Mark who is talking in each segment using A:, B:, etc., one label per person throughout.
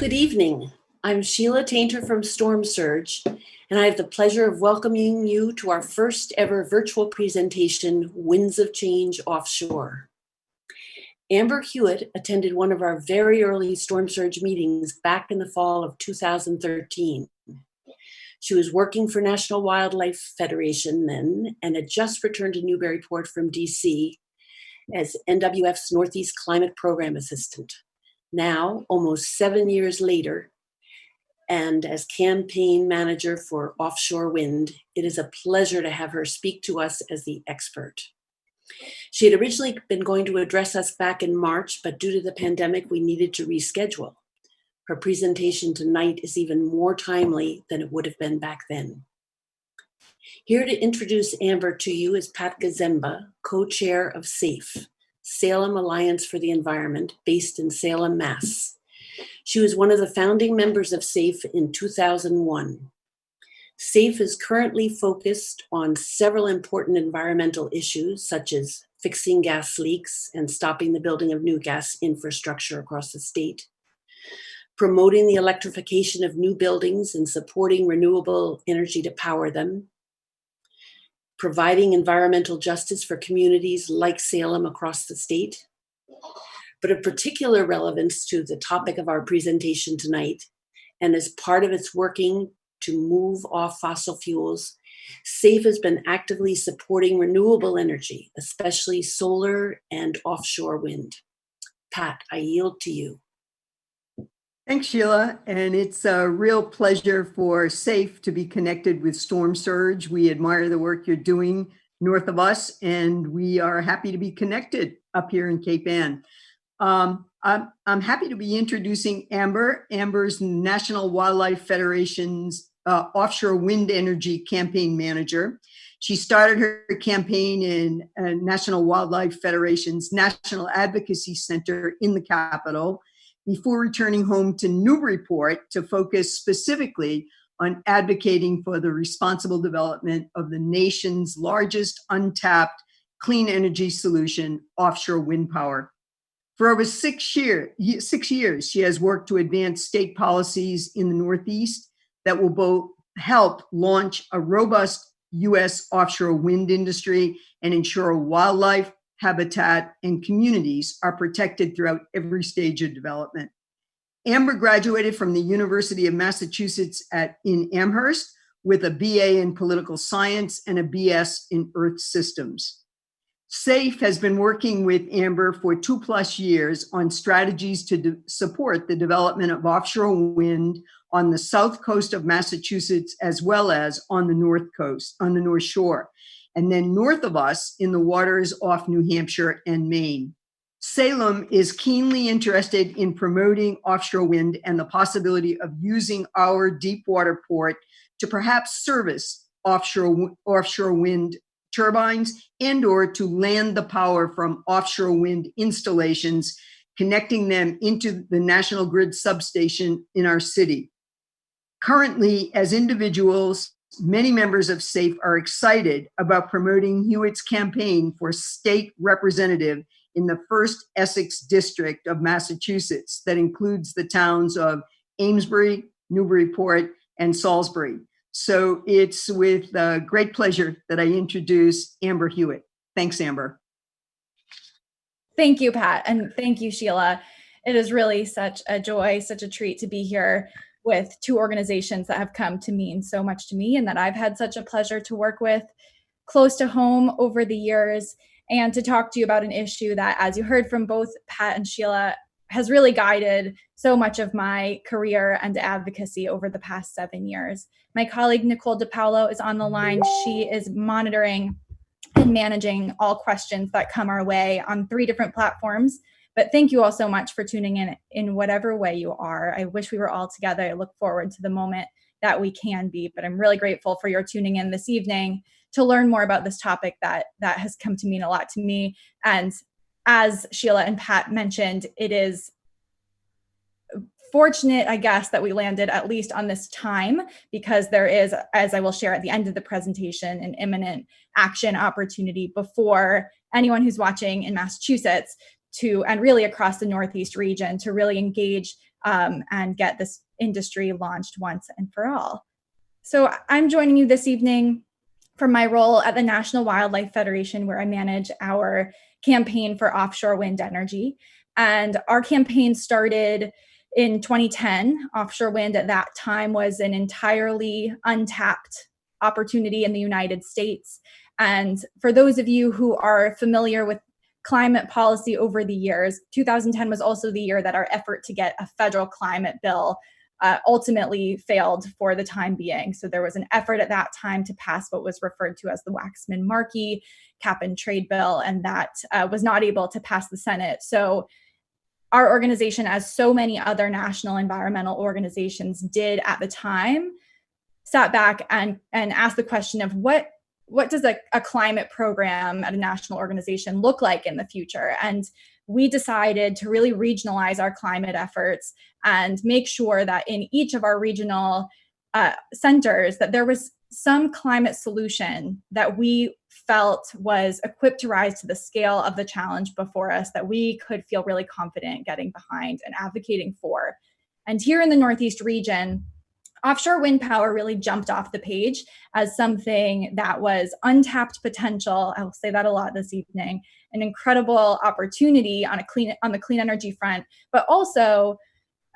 A: Good evening. I'm Sheila Tainter from Storm Surge, and I have the pleasure of welcoming you to our first ever virtual presentation, Winds of Change Offshore. Amber Hewett attended one of our very early Storm Surge meetings back in the fall of 2013. She was working for National Wildlife Federation then and had just returned to Newburyport from DC as NWF's Northeast Climate Program Assistant. Now, almost 7 years later, and as campaign manager for Offshore Wind, it is a pleasure to have her speak to us as the expert. She had originally been going to address us back in March, but due to the pandemic, we needed to reschedule. Her presentation tonight is even more timely than it would have been back then. Here to introduce Amber to you is Pat Gazemba, co-chair of SAFE, Salem Alliance for the Environment, based in Salem, Mass. She was one of the founding members of SAFE in 2001. SAFE is currently focused on several important environmental issues, such as fixing gas leaks and stopping the building of new gas infrastructure across the state, promoting the electrification of new buildings and supporting renewable energy to power them, providing environmental justice for communities like Salem across the state. But of particular relevance to the topic of our presentation tonight, and as part of its working to move off fossil fuels, SAFE has been actively supporting renewable energy, especially solar and offshore wind. Pat, I yield to you.
B: Thanks, Sheila. And it's a real pleasure for SAFE to be connected with Storm Surge. We admire the work you're doing north of us, and we are happy to be connected up here in Cape Ann. I'm happy to be introducing Amber. Amber's National Wildlife Federation's Offshore Wind Energy campaign manager. She started her campaign in National Wildlife Federation's National Advocacy Center in the capital, before returning home to Newburyport to focus specifically on advocating for the responsible development of the nation's largest untapped clean energy solution, offshore wind power. For over 6 years, she has worked to advance state policies in the Northeast that will both help launch a robust U.S. offshore wind industry and ensure wildlife, habitat, and communities are protected throughout every stage of development. Amber graduated from the University of Massachusetts in Amherst with a BA in political science and a BS in earth systems. SAFE has been working with Amber for 2+ years on strategies to support the development of offshore wind on the south coast of Massachusetts, as well as on the north coast, on the North Shore, and then north of us in the waters off New Hampshire and Maine. Salem is keenly interested in promoting offshore wind and the possibility of using our deep water port to perhaps service offshore wind turbines and or to land the power from offshore wind installations, connecting them into the national grid substation in our city. Currently, as individuals, many members of SAFE are excited about promoting Hewett's campaign for state representative in the 1st Essex District of Massachusetts that includes the towns of Amesbury, Newburyport, and Salisbury. So it's with great pleasure that I introduce Amber Hewett. Thanks, Amber.
C: Thank you, Pat, and thank you, Sheila. It is really such a joy, such a treat to be here with two organizations that have come to mean so much to me and that I've had such a pleasure to work with close to home over the years, and to talk to you about an issue that, as you heard from both Pat and Sheila, has really guided so much of my career and advocacy over the past 7 years. My colleague Nicole DePaulo is on the line. She is monitoring and managing all questions that come our way on 3 different platforms. But thank you all so much for tuning in whatever way you are. I wish we were all together. I look forward to the moment that we can be, but I'm really grateful for your tuning in this evening to learn more about this topic that has come to mean a lot to me. And as Sheila and Pat mentioned, it is fortunate, I guess, that we landed at least on this time, because there is, as I will share at the end of the presentation, an imminent action opportunity before anyone who's watching in Massachusetts and really across the Northeast region to really engage and get this industry launched once and for all. So I'm joining you this evening from my role at the National Wildlife Federation, where I manage our campaign for offshore wind energy. And our campaign started in 2010. Offshore wind at that time was an entirely untapped opportunity in the United States. And for those of you who are familiar with climate policy over the years, 2010 was also the year that our effort to get a federal climate bill ultimately failed for the time being. So there was an effort at that time to pass what was referred to as the Waxman-Markey cap and trade bill, and that was not able to pass the Senate. So our organization, as so many other national environmental organizations did at the time, sat back and asked the question of what does a climate program at a national organization look like in the future? And we decided to really regionalize our climate efforts and make sure that in each of our regional centers that there was some climate solution that we felt was equipped to rise to the scale of the challenge before us, that we could feel really confident getting behind and advocating for. And here in the Northeast region, offshore wind power really jumped off the page as something that was untapped potential. I will say that a lot this evening. An incredible opportunity on the clean energy front, but also,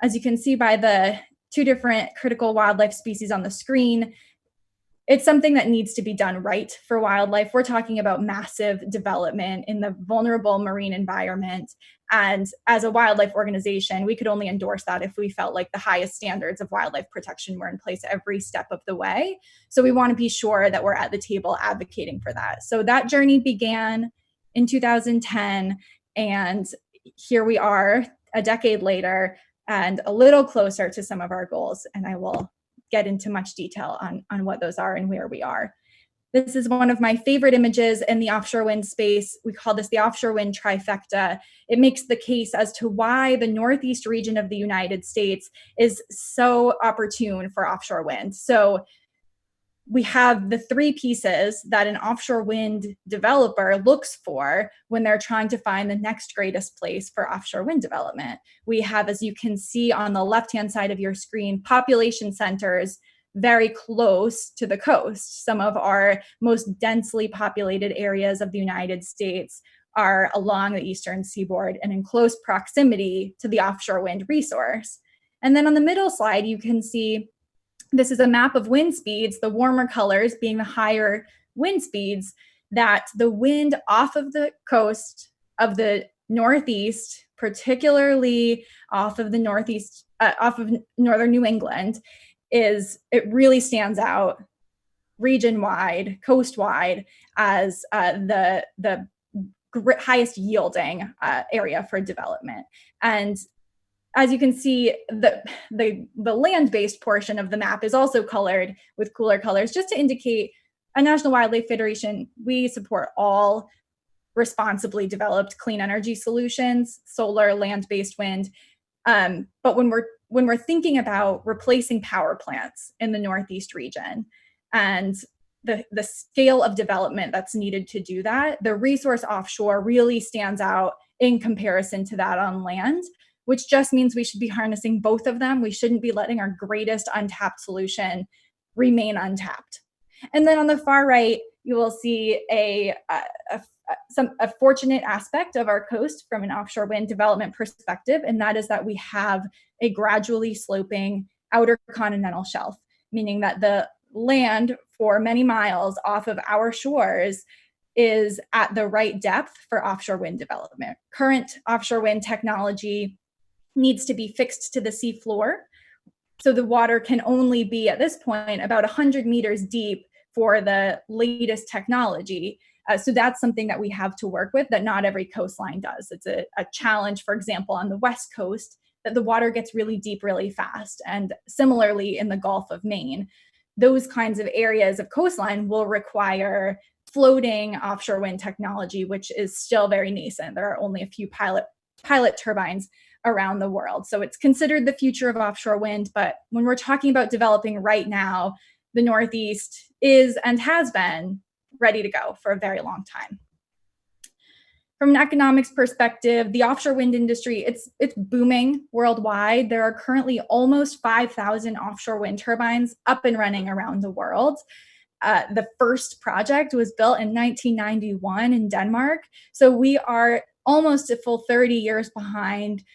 C: as you can see by the two different critical wildlife species on the screen, it's something that needs to be done right for wildlife. We're talking about massive development in the vulnerable marine environment. And as a wildlife organization, we could only endorse that if we felt like the highest standards of wildlife protection were in place every step of the way. So we want to be sure that we're at the table advocating for that. So that journey began in 2010, and here we are a decade later and a little closer to some of our goals. And I will get into much detail on what those are and where we are. This is one of my favorite images in the offshore wind space. We call this the offshore wind trifecta. It makes the case as to why the Northeast region of the United States is so opportune for offshore wind. So we have the three pieces that an offshore wind developer looks for when they're trying to find the next greatest place for offshore wind development. We have, as you can see on the left-hand side of your screen, population centers very close to the coast. Some of our most densely populated areas of the United States are along the eastern seaboard and in close proximity to the offshore wind resource. And then on the middle slide, you can see this is a map of wind speeds, the warmer colors being the higher wind speeds, that the wind off of the coast of the Northeast, particularly off of the Northeast, off of northern New England, it really stands out region-wide, coast-wide, as the highest yielding area for development. And as you can see, the land-based portion of the map is also colored with cooler colors, just to indicate at National Wildlife Federation, we support all responsibly developed clean energy solutions, solar, land-based wind. But when we're thinking about replacing power plants in the Northeast region and the scale of development that's needed to do that, the resource offshore really stands out in comparison to that on land, which just means we should be harnessing both of them. We shouldn't be letting our greatest untapped solution remain untapped. And then on the far right, you will see a fortunate aspect of our coast from an offshore wind development perspective, and that is that we have a gradually sloping outer continental shelf, meaning that the land for many miles off of our shores is at the right depth for offshore wind development. Current offshore wind technology needs to be fixed to the seafloor. So the water can only be, at this point, about 100 meters deep for the latest technology. So that's something that we have to work with that not every coastline does. It's a challenge, for example, on the West Coast, that the water gets really deep really fast. And similarly in the Gulf of Maine, those kinds of areas of coastline will require floating offshore wind technology, which is still very nascent. There are only a few pilot turbines around the world. So it's considered the future of offshore wind. But when we're talking about developing right now, the Northeast is and has been ready to go for a very long time. From an economics perspective, the offshore wind industry, it's booming worldwide. There are currently almost 5,000 offshore wind turbines up and running around the world. The first project was built in 1991 in Denmark. So we are almost a full 30 years behind,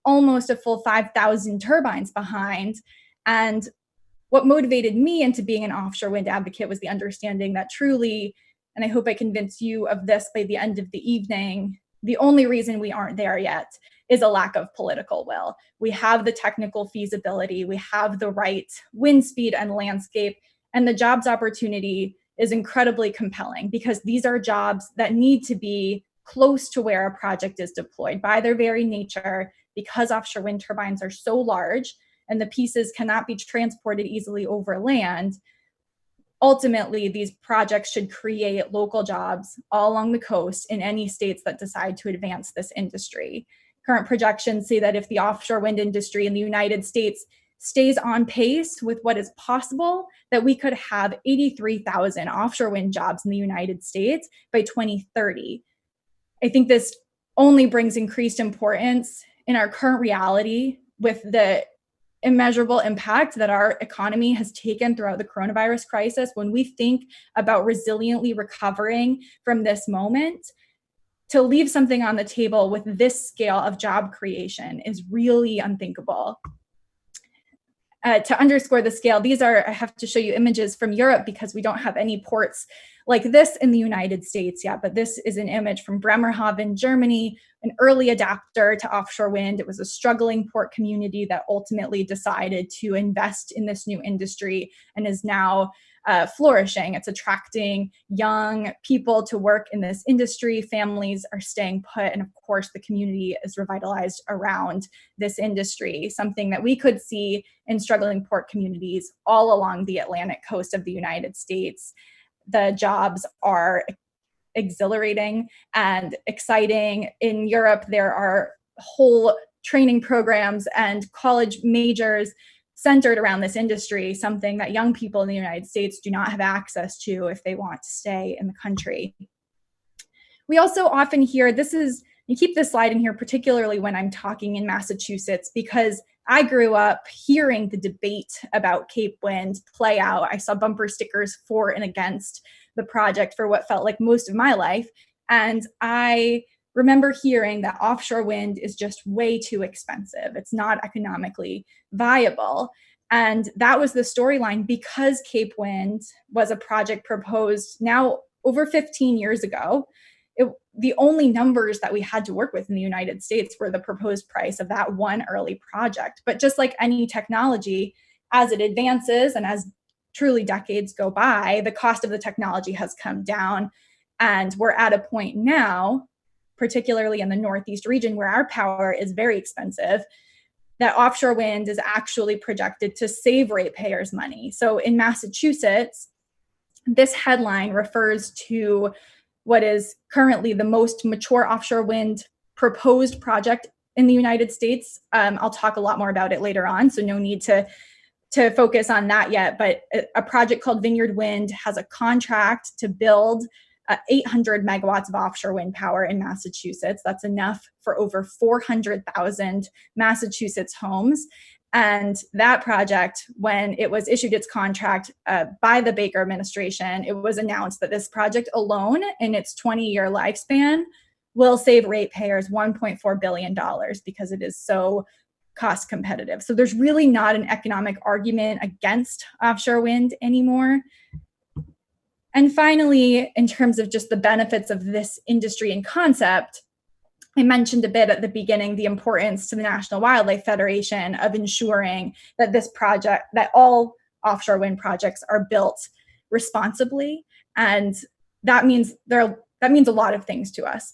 C: almost a full 5,000 turbines behind. And what motivated me into being an offshore wind advocate was the understanding that truly, and I hope I convince you of this by the end of the evening, the only reason we aren't there yet is a lack of political will. We have the technical feasibility, we have the right wind speed and landscape, and the jobs opportunity is incredibly compelling because these are jobs that need to be close to where a project is deployed by their very nature, because offshore wind turbines are so large and the pieces cannot be transported easily over land. Ultimately, these projects should create local jobs all along the coast in any states that decide to advance this industry. Current projections say that if the offshore wind industry in the United States stays on pace with what is possible, that we could have 83,000 offshore wind jobs in the United States by 2030. I think this only brings increased importance in our current reality with the immeasurable impact that our economy has taken throughout the coronavirus crisis. When we think about resiliently recovering from this moment, to leave something on the table with this scale of job creation is really unthinkable. To underscore the scale, I have to show you images from Europe because we don't have any ports like this in the United States yet, but this is an image from Bremerhaven, Germany, an early adapter to offshore wind. It was a struggling port community that ultimately decided to invest in this new industry and is now flourishing. It's attracting young people to work in this industry. Families are staying put. And of course, the community is revitalized around this industry, something that we could see in struggling port communities all along the Atlantic coast of the United States. The jobs are exhilarating and exciting. In Europe, there are whole training programs and college majors centered around this industry, something that young people in the United States do not have access to if they want to stay in the country. We also often hear, you keep this slide in here, particularly when I'm talking in Massachusetts, because I grew up hearing the debate about Cape Wind play out. I saw bumper stickers for and against the project for what felt like most of my life. And I remember hearing that offshore wind is just way too expensive. It's not economically viable. And that was the storyline because Cape Wind was a project proposed now over 15 years ago. The only numbers that we had to work with in the United States were the proposed price of that one early project. But just like any technology, as it advances and as truly decades go by, the cost of the technology has come down. And we're at a point now, particularly in the Northeast region where our power is very expensive, that offshore wind is actually projected to save ratepayers money. So in Massachusetts, this headline refers to what is currently the most mature offshore wind proposed project in the United States. I'll talk a lot more about it later on, so no need to focus on that yet. But a project called Vineyard Wind has a contract to build 800 megawatts of offshore wind power in Massachusetts. That's enough for over 400,000 Massachusetts homes. And that project, when it was issued its contract by the Baker administration, it was announced that this project alone in its 20-year lifespan will save ratepayers $1.4 billion because it is so cost competitive. So there's really not an economic argument against offshore wind anymore. And finally, in terms of just the benefits of this industry and concept, I mentioned a bit at the beginning the importance to the National Wildlife Federation of ensuring that that all offshore wind projects are built responsibly. And that means a lot of things to us.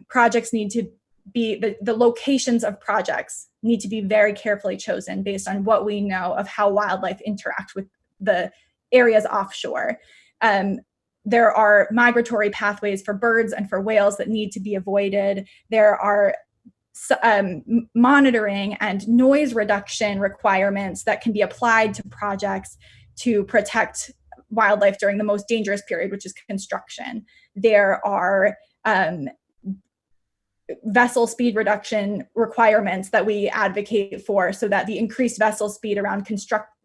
C: Projects need to be, the locations of projects need to be very carefully chosen based on what we know of how wildlife interact with the areas offshore. There are migratory pathways for birds and for whales that need to be avoided. There are monitoring and noise reduction requirements that can be applied to projects to protect wildlife during the most dangerous period, which is construction. There are vessel speed reduction requirements that we advocate for, so that the increased vessel speed around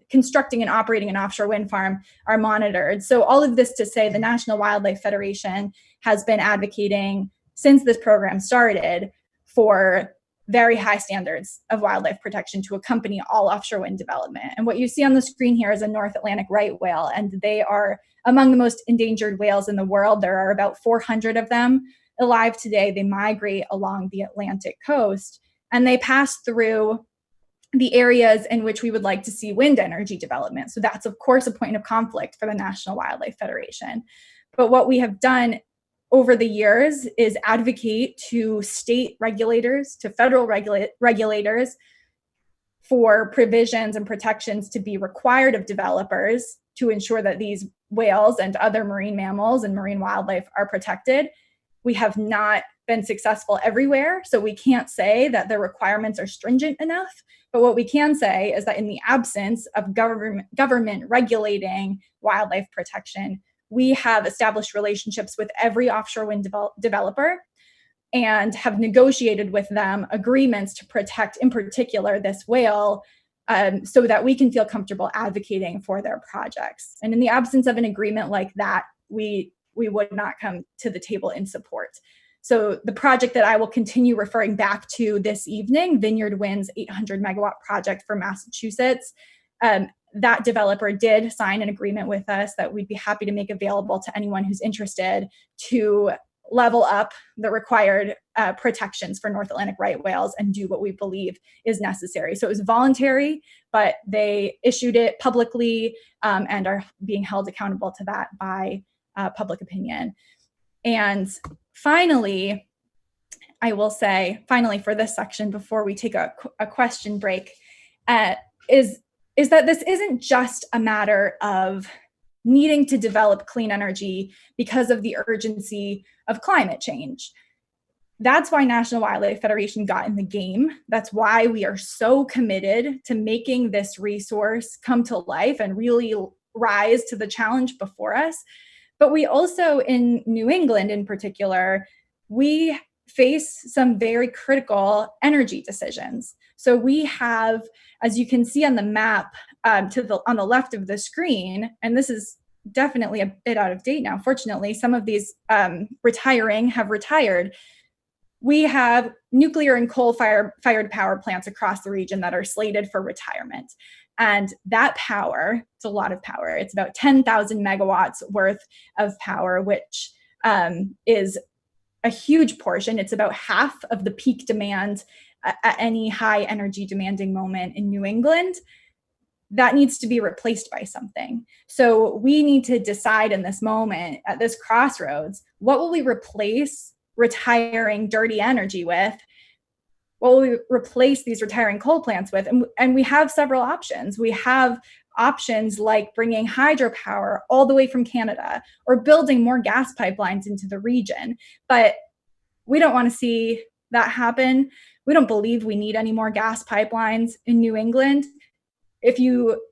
C: constructing and operating an offshore wind farm are monitored. So all of this to say, the National Wildlife Federation has been advocating since this program started for very high standards of wildlife protection to accompany all offshore wind development. And what you see on the screen here is a North Atlantic right whale, and they are among the most endangered whales in the world. There are about 400 of them alive today. They migrate along the Atlantic coast, and they pass through the areas in which we would like to see wind energy development. So that's, of course, a point of conflict for the National Wildlife Federation. But what we have done over the years is advocate to state regulators, to federal regulators, for provisions and protections to be required of developers to ensure that these whales and other marine mammals and marine wildlife are protected. We have not been successful everywhere, so we can't say that the requirements are stringent enough. But what we can say is that in the absence of government regulating wildlife protection, we have established relationships with every offshore wind developer and have negotiated with them agreements to protect, in particular, this whale, so that we can feel comfortable advocating for their projects. And in the absence of an agreement like that, we would not come to the table in support. So the project that I will continue referring back to this evening, Vineyard Wind's 800 megawatt project for Massachusetts, that developer did sign an agreement with us that we'd be happy to make available to anyone who's interested to level up the required protections for North Atlantic right whales and do what we believe is necessary. So it was voluntary, but they issued it publicly and are being held accountable to that by public opinion. And finally, I will say, finally for this section, before we take a question break, is that this isn't just a matter of needing to develop clean energy because of the urgency of climate change. That's why National Wildlife Federation got in the game. That's why we are so committed to making this resource come to life and really rise to the challenge before us. But we also, in New England in particular, we face some very critical energy decisions. So we have, as you can see on the map on the left of the screen, and this is definitely a bit out of date now, fortunately, some of these retiring have retired. We have nuclear and coal-fired power plants across the region that are slated for retirement. And that power, it's a lot of power. It's about 10,000 megawatts worth of power, which is a huge portion. It's about half of the peak demand at any high energy demanding moment in New England. That needs to be replaced by something. So we need to decide in this moment, at this crossroads, what will we replace retiring dirty energy with? What will we replace these retiring coal plants with? And we have several options. We have options like bringing hydropower all the way from Canada or building more gas pipelines into the region. But we don't want to see that happen. We don't believe we need any more gas pipelines in New England. If you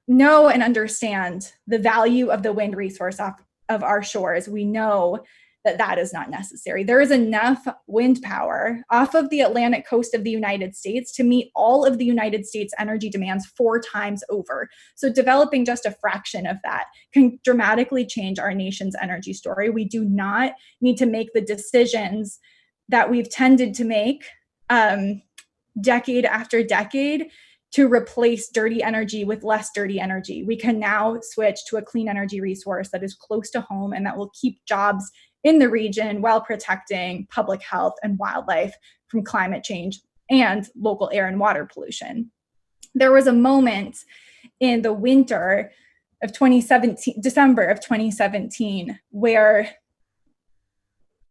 C: know and understand the value of the wind resource of our shores, we know that that is not necessary. There is enough wind power off of the Atlantic coast of the United States to meet all of the United States energy demands 4 times over. So developing just a fraction of that can dramatically change our nation's energy story. We do not need to make the decisions that we've tended to make decade after decade to replace dirty energy with less dirty energy. We can now switch to a clean energy resource that is close to home and that will keep jobs in the region while protecting public health and wildlife from climate change and local air and water pollution. There was a moment in the winter of 2017, December of 2017, where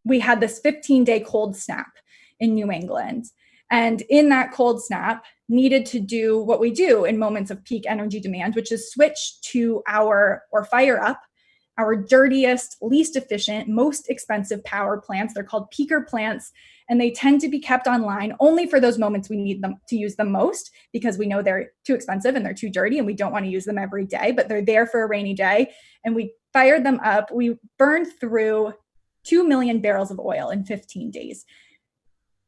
C: we had this 15-day cold snap in New England. And in that cold snap, needed to do what we do in moments of peak energy demand, which is switch to fire up our dirtiest, least efficient, most expensive power plants. They're called peaker plants, and they tend to be kept online only for those moments we need them to use them most, because we know they're too expensive and they're too dirty and we don't want to use them every day, but they're there for a rainy day. And we fired them up. We burned through 2 million barrels of oil in 15 days.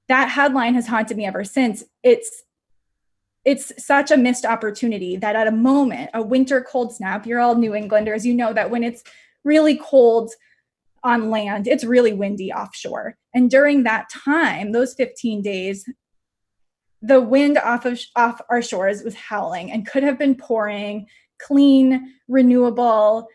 C: That headline has haunted me ever since. It's such a missed opportunity that at a moment, a winter cold snap, you're all New Englanders, you know that when it's really cold on land, it's really windy offshore. And during that time, those 15 days, the wind off our shores was howling and could have been pouring clean, renewable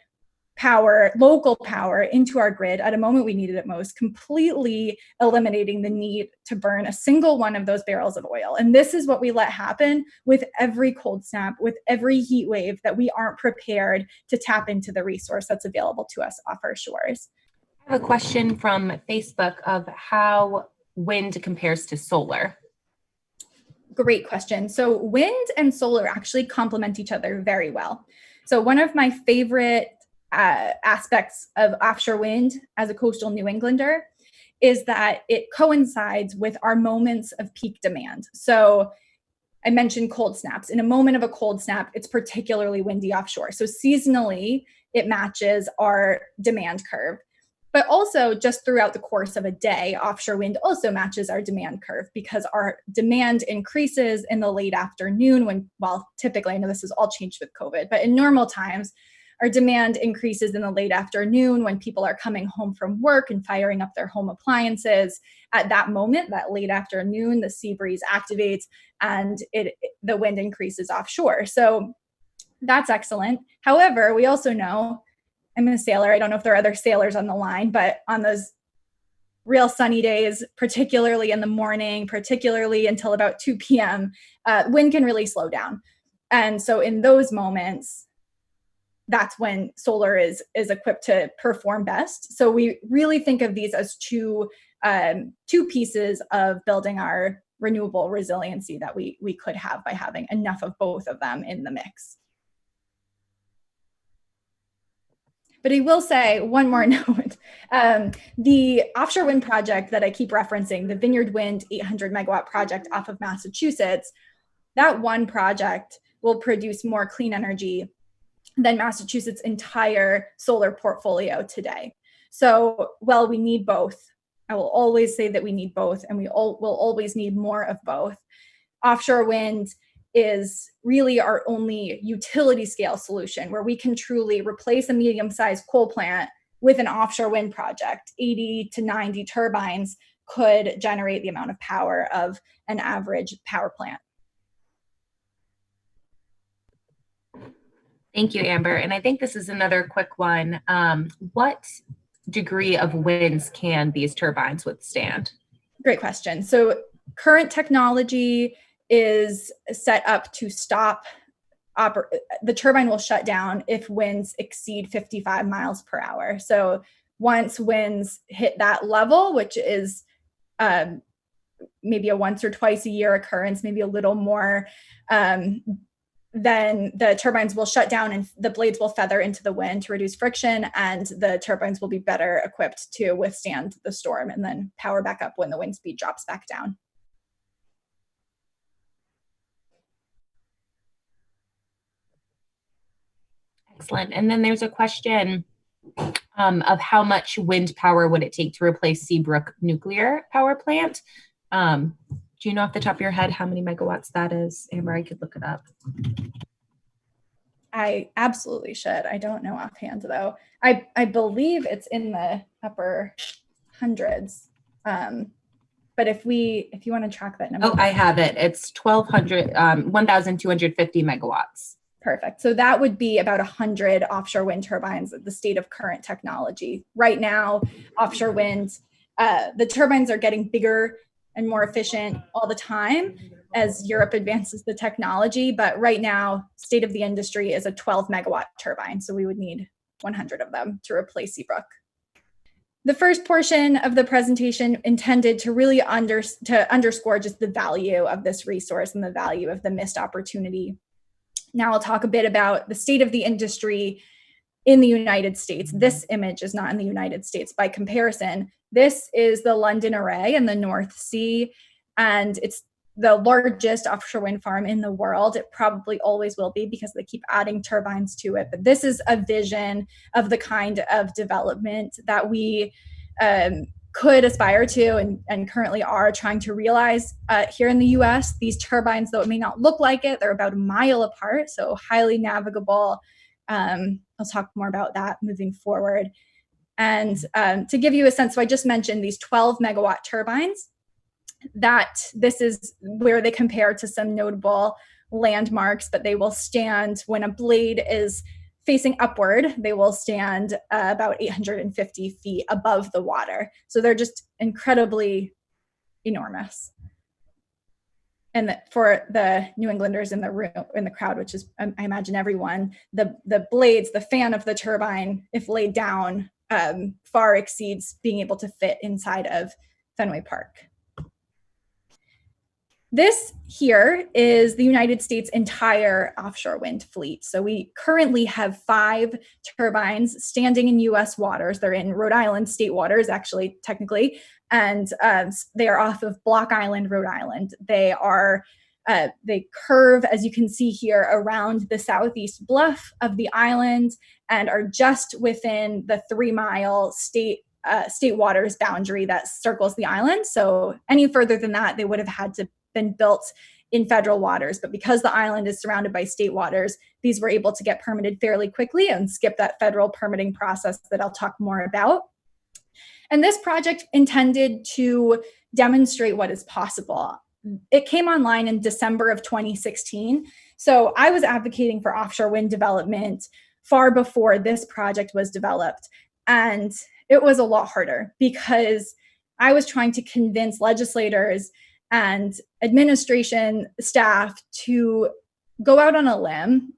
C: power, local power into our grid at a moment we needed it most, completely eliminating the need to burn a single one of those barrels of oil. And this is what we let happen with every cold snap, with every heat wave, that we aren't prepared to tap into the resource that's available to us off our shores.
D: I have a question from Facebook of how wind compares to solar.
C: Great question. So wind and solar actually complement each other very well. So one of my favorite aspects of offshore wind as a coastal New Englander is that it coincides with our moments of peak demand. So I mentioned cold snaps. In a moment of a cold snap, it's particularly windy offshore. So seasonally, it matches our demand curve. But also just throughout the course of a day, offshore wind also matches our demand curve, because our demand increases in the late afternoon when, well, typically, I know this has all changed with COVID, but in normal times, our demand increases in the late afternoon when people are coming home from work and firing up their home appliances. At that moment, that late afternoon, the sea breeze activates and the wind increases offshore. So that's excellent. However, we also know, I'm a sailor, I don't know if there are other sailors on the line, but on those real sunny days, particularly in the morning, particularly until about 2 p.m., wind can really slow down. And so in those moments, that's when solar is equipped to perform best. So we really think of these as two pieces of building our renewable resiliency that we could have by having enough of both of them in the mix. But I will say one more note. The offshore wind project that I keep referencing, the Vineyard Wind 800 megawatt project off of Massachusetts, that one project will produce more clean energy than Massachusetts' entire solar portfolio today. So while we need both, I will always say that we need both, and we will always need more of both. Offshore wind is really our only utility scale solution where we can truly replace a medium-sized coal plant with an offshore wind project. 80 to 90 turbines could generate the amount of power of an average power plant.
D: Thank you, Amber. And I think this is another quick one. What degree of winds can these turbines withstand?
C: Great question. So current technology is set up to stop, the turbine will shut down if winds exceed 55 miles per hour. So once winds hit that level, which is maybe a once or twice a year occurrence, maybe a little more, then the turbines will shut down and the blades will feather into the wind to reduce friction, and the turbines will be better equipped to withstand the storm and then power back up when the wind speed drops back down.
D: Excellent. And then there's a question of how much wind power would it take to replace Seabrook nuclear power plant? Do you know off the top of your head how many megawatts that is? Amber, I could look it up.
C: I absolutely should. I don't know offhand though. I believe it's in the upper hundreds. But if you want to track that number.
D: Oh, I have it. It's 1,250 megawatts.
C: Perfect. So that would be about 100 offshore wind turbines at the state of current technology. Right now, offshore wind, the turbines are getting bigger and more efficient all the time as Europe advances the technology. But right now, state of the industry is a 12 megawatt turbine. So we would need 100 of them to replace Seabrook. The first portion of the presentation intended to really underscore just the value of this resource and the value of the missed opportunity. Now I'll talk a bit about the state of the industry in the United States. This image is not in the United States. By comparison, this is the London Array in the North Sea, and it's the largest offshore wind farm in the world. It probably always will be because they keep adding turbines to it. But this is a vision of the kind of development that we could aspire to and currently are trying to realize here in the US. These turbines, though it may not look like it, they're about a mile apart, so highly navigable. I'll talk more about that moving forward. And to give you a sense, so I just mentioned these 12 megawatt turbines, that this is where they compare to some notable landmarks, but they will stand when a blade is facing upward, they will stand about 850 feet above the water. So they're just incredibly enormous. And for the New Englanders in the room, in the crowd, which is, I imagine everyone, the blades, the fan of the turbine, if laid down, far exceeds being able to fit inside of Fenway Park. This here is the United States' entire offshore wind fleet. So we currently have 5 turbines standing in US waters. They're in Rhode Island state waters, actually, technically, and they are off of Block Island, Rhode Island. They are, they curve, as you can see here, around the southeast bluff of the island and are just within the 3-mile state waters boundary that circles the island. So any further than that, they would have had to been built in federal waters, but because the island is surrounded by state waters, these were able to get permitted fairly quickly and skip that federal permitting process that I'll talk more about. And this project intended to demonstrate what is possible. It came online in December of 2016. So I was advocating for offshore wind development far before this project was developed. And it was a lot harder because I was trying to convince legislators and administration staff to go out on a limb,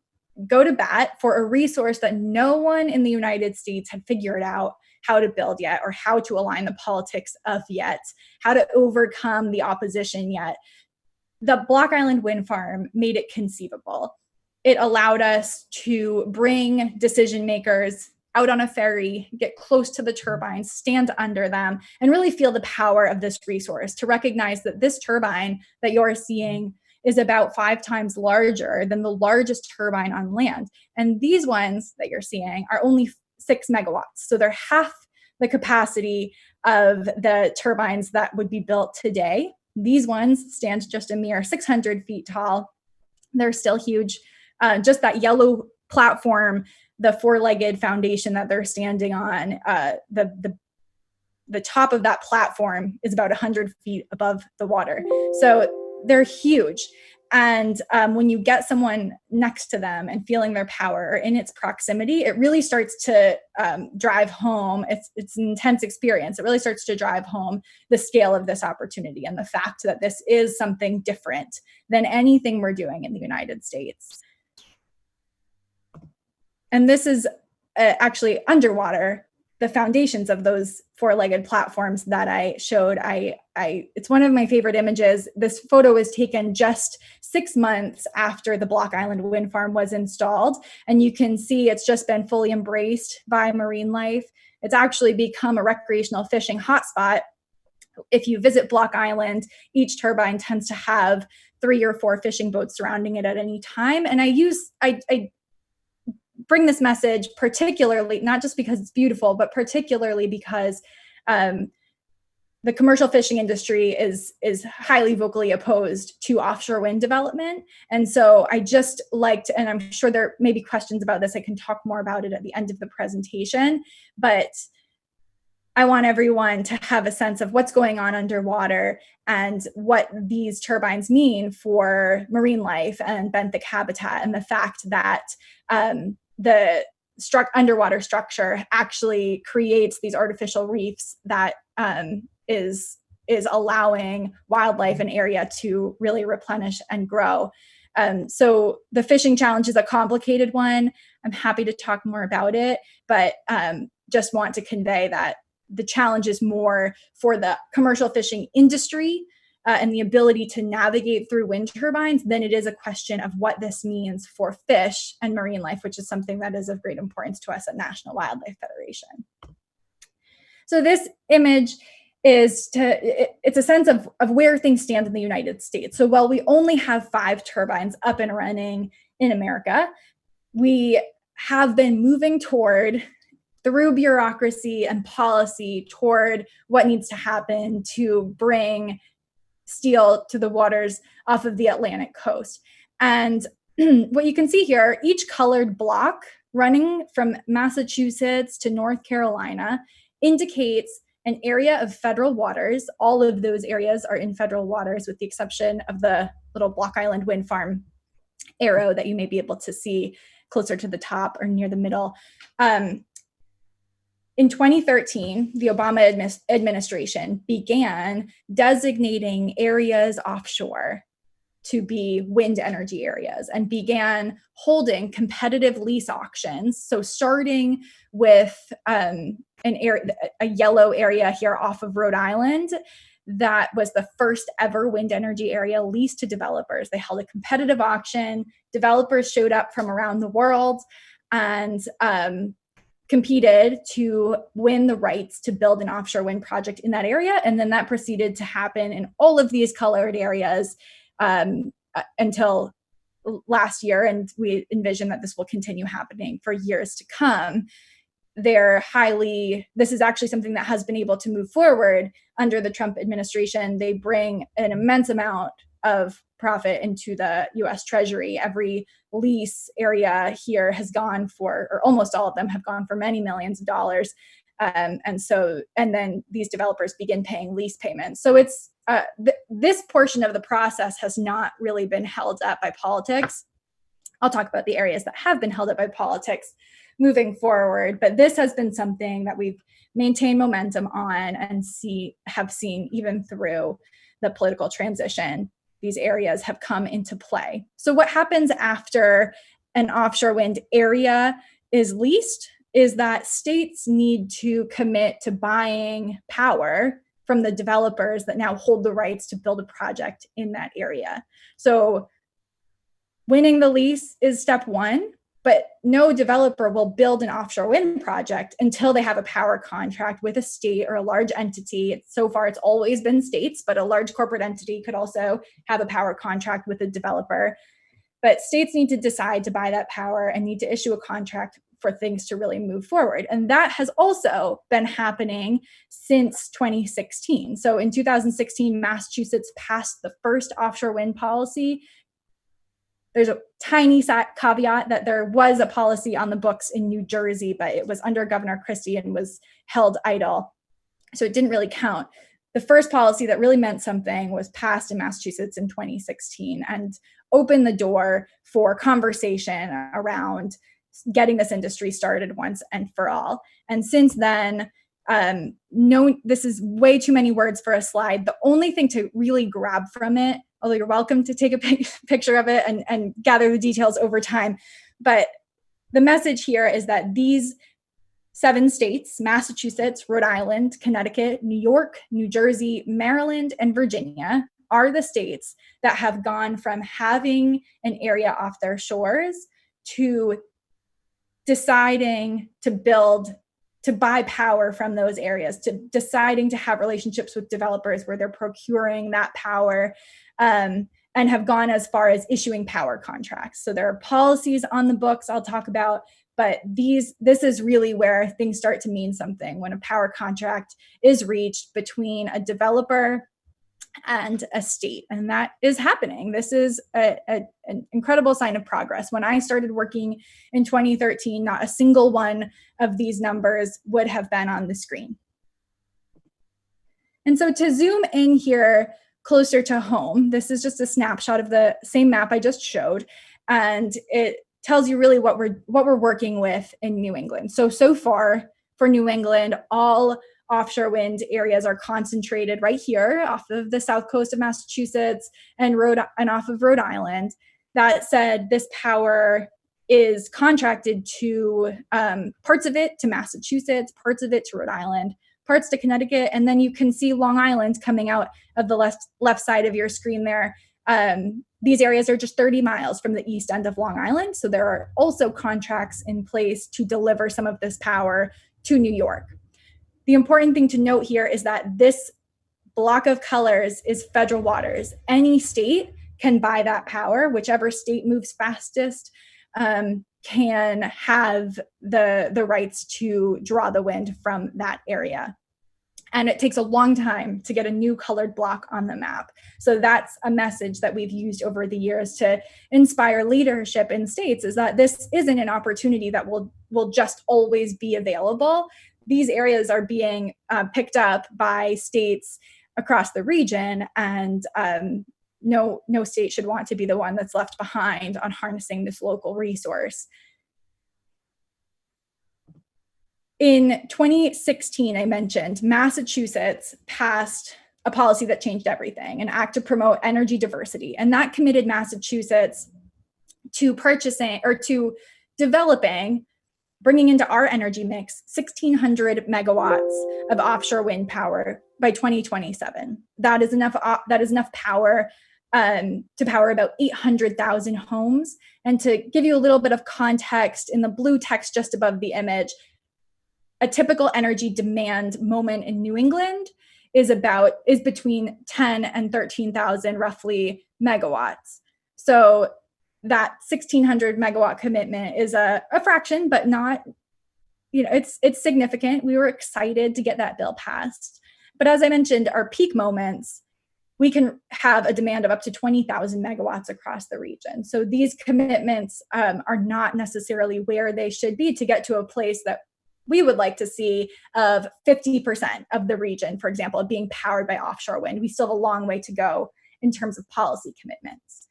C: go to bat for a resource that no one in the United States had figured out how to build yet, or how to align the politics of yet, how to overcome the opposition yet. The Block Island wind farm made it conceivable. It allowed us to bring decision makers out on a ferry, get close to the turbines, stand under them, and really feel the power of this resource, to recognize that this turbine that you're seeing is about 5 times larger than the largest turbine on land. And these ones that you're seeing are only 6 megawatts. So they're half the capacity of the turbines that would be built today. These ones stand just a mere 600 feet tall. They're still huge. Just that yellow platform, the 4-legged foundation that they're standing on, the top of that platform is about 100 feet above the water. So they're huge. And when you get someone next to them and feeling their power or in its proximity, it really starts to drive home. It's an intense experience. It really starts to drive home the scale of this opportunity and the fact that this is something different than anything we're doing in the United States. And this is actually underwater, the foundations of those 4-legged platforms that I showed. It's one of my favorite images. This photo was taken just 6 months after the Block Island wind farm was installed. And you can see it's just been fully embraced by marine life. It's actually become a recreational fishing hotspot. If you visit Block Island, each turbine tends to have 3 or 4 fishing boats surrounding it at any time. And I bring this message particularly, not just because it's beautiful, but particularly because the commercial fishing industry is highly vocally opposed to offshore wind development. And so I just liked, and I'm sure there may be questions about this, I can talk more about it at the end of the presentation, but I want everyone to have a sense of what's going on underwater and what these turbines mean for marine life and benthic habitat, and the fact that the underwater structure actually creates these artificial reefs that is allowing wildlife and area to really replenish and grow. So the fishing challenge is a complicated one. I'm happy to talk more about it, but just want to convey that the challenge is more for the commercial fishing industry and the ability to navigate through wind turbines than it is a question of what this means for fish and marine life, which is something that is of great importance to us at National Wildlife Federation. So this image it's a sense of where things stand in the United States. So while we only have 5 turbines up and running in America, we have been moving toward through bureaucracy and policy toward what needs to happen to bring steel to the waters off of the Atlantic coast. And what you can see here, each colored block running from Massachusetts to North Carolina indicates an area of federal waters. All of those areas are in federal waters with the exception of the little Block Island wind farm arrow that you may be able to see closer to the top or near the middle. In 2013, the Obama administration began designating areas offshore to be wind energy areas and began holding competitive lease auctions. So starting with a yellow area here off of Rhode Island, that was the first ever wind energy area leased to developers. They held a competitive auction. Developers showed up from around the world and competed to win the rights to build an offshore wind project in that area. And then that proceeded to happen in all of these colored areas until last year. And we envision that this will continue happening for years to come. This is actually something that has been able to move forward under the Trump administration. They bring an immense amount of profit into the US Treasury. Every lease area here has gone for, or almost all of them have gone for many millions of dollars. And then these developers begin paying lease payments. So it's this portion of the process has not really been held up by politics. I'll talk about the areas that have been held up by politics moving forward, but this has been something that we've maintained momentum on and have seen even through the political transition. These areas have come into play. So what happens after an offshore wind area is leased is that states need to commit to buying power from the developers that now hold the rights to build a project in that area. So winning the lease is step one, but no developer will build an offshore wind project until they have a power contract with a state or a large entity. So far, it's always been states, but a large corporate entity could also have a power contract with a developer. But states need to decide to buy that power and need to issue a contract for things to really move forward. And that has also been happening since 2016. So in 2016, Massachusetts passed the first offshore wind policy. There's a tiny caveat that there was a policy on the books in New Jersey, but it was under Governor Christie and was held idle. So it didn't really count. The first policy that really meant something was passed in Massachusetts in 2016 and opened the door for conversation around getting this industry started once and for all. And since then, this is way too many words for a slide. The only thing to really grab from it, although you're welcome to take a picture of it and gather the details over time, but the message here is that these 7 states, Massachusetts, Rhode Island, Connecticut, New York, New Jersey, Maryland, and Virginia, are the states that have gone from having an area off their shores to deciding to buy power from those areas, to deciding to have relationships with developers where they're procuring that power, and have gone as far as issuing power contracts. So there are policies on the books I'll talk about, but this is really where things start to mean something, when a power contract is reached between a developer and a state. And that is happening. This is an incredible sign of progress. When I started working in 2013, not a single one of these numbers would have been on the screen. And so to zoom in here closer to home, this is just a snapshot of the same map I just showed. And it tells you really what we're working with in New England. So far for New England, all offshore wind areas are concentrated right here off of the south coast of Massachusetts and off of Rhode Island. That said, this power is contracted to parts of it to Massachusetts, parts of it to Rhode Island, parts to Connecticut, and then you can see Long Island coming out of the left side of your screen there. These areas are just 30 miles from the east end of Long Island, so there are also contracts in place to deliver some of this power to New York. The important thing to note here is that this block of colors is federal waters. Any state can buy that power, whichever state moves fastest. can have the rights to draw the wind from that area. And it takes a long time to get a new colored block on the map. So that's a message that we've used over the years to inspire leadership in states, is that this isn't an opportunity that will just always be available. These areas are being picked up by states across the region, and no state should want to be the one that's left behind on harnessing this local resource. In 2016, I mentioned Massachusetts passed a policy that changed everything, an act to promote energy diversity. And that committed Massachusetts to purchasing or to developing, bringing into our energy mix, 1,600 megawatts of offshore wind power by 2027. That is enough power to power about 800,000 homes. And to give you a little bit of context, in the blue text just above the image, a typical energy demand moment in New England is between 10 and 13,000 roughly megawatts. So that 1,600 megawatt commitment is a fraction, but not, it's significant. We were excited to get that bill passed. But as I mentioned, our peak moments, we can have a demand of up to 20,000 megawatts across the region. So these commitments are not necessarily where they should be to get to a place that we would like to see of 50% of the region, for example, being powered by offshore wind. We still have a long way to go in terms of policy commitments.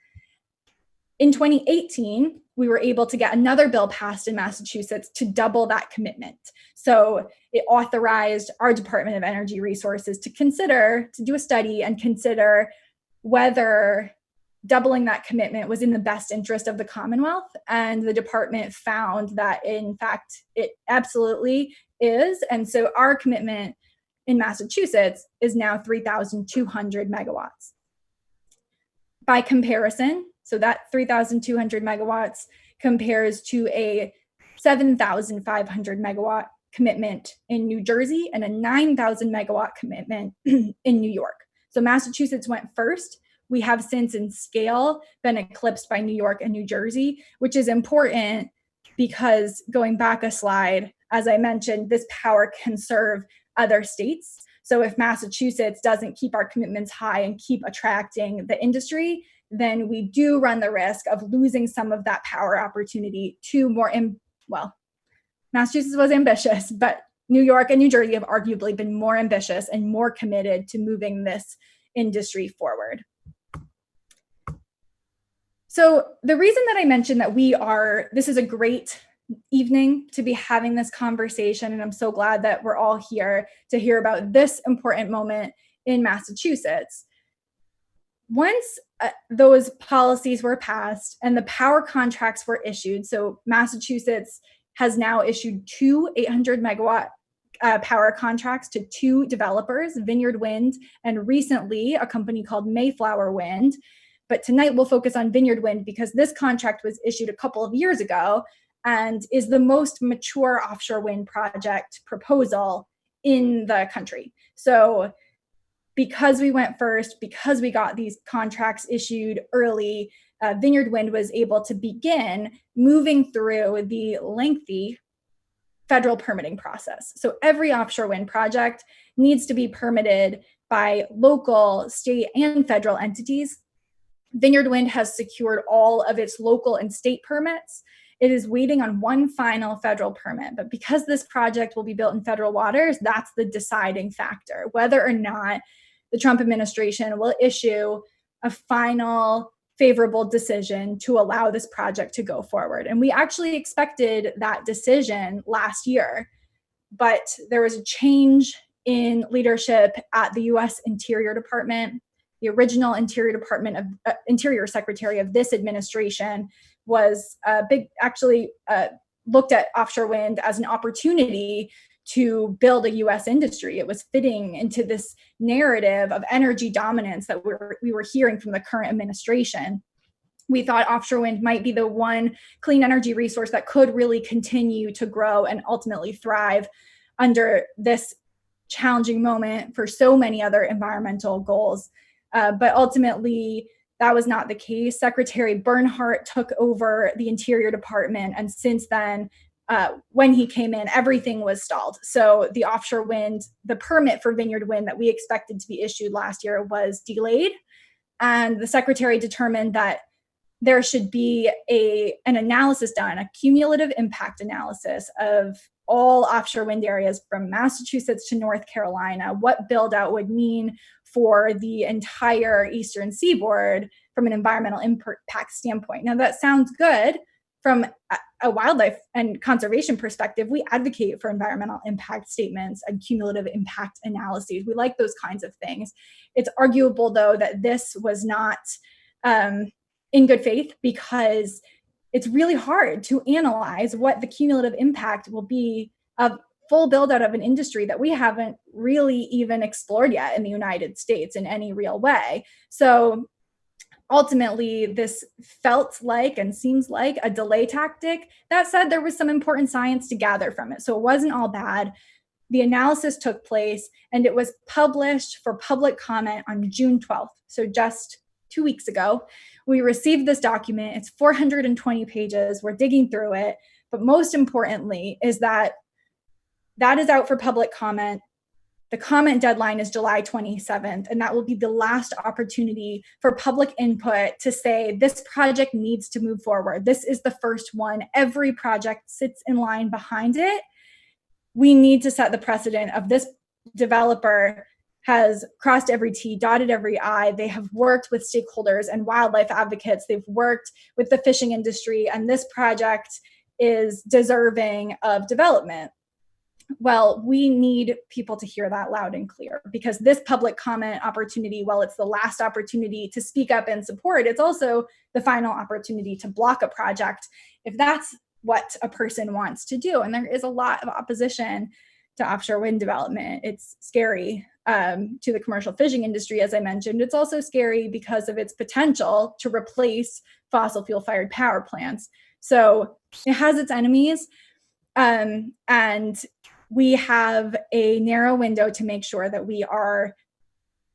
C: In 2018, we were able to get another bill passed in Massachusetts to double that commitment. So it authorized our Department of Energy Resources to do a study and consider whether doubling that commitment was in the best interest of the Commonwealth. And the department found that, in fact, it absolutely is. And so our commitment in Massachusetts is now 3,200 megawatts. By comparison, so that 3,200 megawatts compares to a 7,500 megawatt commitment in New Jersey and a 9,000 megawatt commitment in New York. So Massachusetts went first. We have since in scale been eclipsed by New York and New Jersey, which is important because, going back a slide, as I mentioned, this power can serve other states. So if Massachusetts doesn't keep our commitments high and keep attracting the industry, then we do run the risk of losing some of that power opportunity to Massachusetts was ambitious, but New York and New Jersey have arguably been more ambitious and more committed to moving this industry forward. So the reason that I mentioned that this is a great evening to be having this conversation, and I'm so glad that we're all here to hear about this important moment in Massachusetts. Once those policies were passed and the power contracts were issued, so Massachusetts has now issued 2 800 megawatt power contracts to 2 developers, Vineyard Wind and recently a company called Mayflower Wind. But tonight we'll focus on Vineyard Wind because this contract was issued a couple of years ago and is the most mature offshore wind project proposal in the country. So because we went first, because we got these contracts issued early, Vineyard Wind was able to begin moving through the lengthy federal permitting process. So every offshore wind project needs to be permitted by local, state, and federal entities. Vineyard Wind has secured all of its local and state permits. It is waiting on one final federal permit, but because this project will be built in federal waters, that's the deciding factor, whether or not the Trump administration will issue a final favorable decision to allow this project to go forward. And we actually expected that decision last year, but there was a change in leadership at the U.S. Interior Department. The original Interior Secretary of this administration was looked at offshore wind as an opportunity to build a U.S. industry. It was fitting into this narrative of energy dominance that we were hearing from the current administration. We thought offshore wind might be the one clean energy resource that could really continue to grow and ultimately thrive under this challenging moment for so many other environmental goals. But ultimately, that was not the case. Secretary Bernhardt took over the Interior Department, and since then, when he came in, everything was stalled. So the offshore wind, the permit for Vineyard Wind that we expected to be issued last year was delayed. And the secretary determined that there should be an analysis done, a cumulative impact analysis of all offshore wind areas from Massachusetts to North Carolina, what build out would mean for the entire eastern seaboard from an environmental impact standpoint. Now that sounds good from a wildlife and conservation perspective. We advocate for environmental impact statements and cumulative impact analyses. We like those kinds of things. It's arguable, though, that this was not in good faith, because it's really hard to analyze what the cumulative impact will be of full build out of an industry that we haven't really even explored yet in the United States in any real way. So ultimately, this felt like and seems like a delay tactic. That said, there was some important science to gather from it. So it wasn't all bad. The analysis took place and it was published for public comment on June 12th. So just 2 weeks ago, we received this document. It's 420 pages. We're digging through it. But most importantly is that is out for public comment. The comment deadline is July 27th, and that will be the last opportunity for public input to say this project needs to move forward. This is the first one. Every project sits in line behind it. We need to set the precedent of this developer has crossed every T, dotted every I. They have worked with stakeholders and wildlife advocates. They've worked with the fishing industry, and this project is deserving of development. Well, we need people to hear that loud and clear, because this public comment opportunity, while it's the last opportunity to speak up and support, it's also the final opportunity to block a project if that's what a person wants to do. And there is a lot of opposition to offshore wind development. It's scary to the commercial fishing industry, as I mentioned. It's also scary because of its potential to replace fossil fuel fired power plants. So it has its enemies. And we have a narrow window to make sure that we are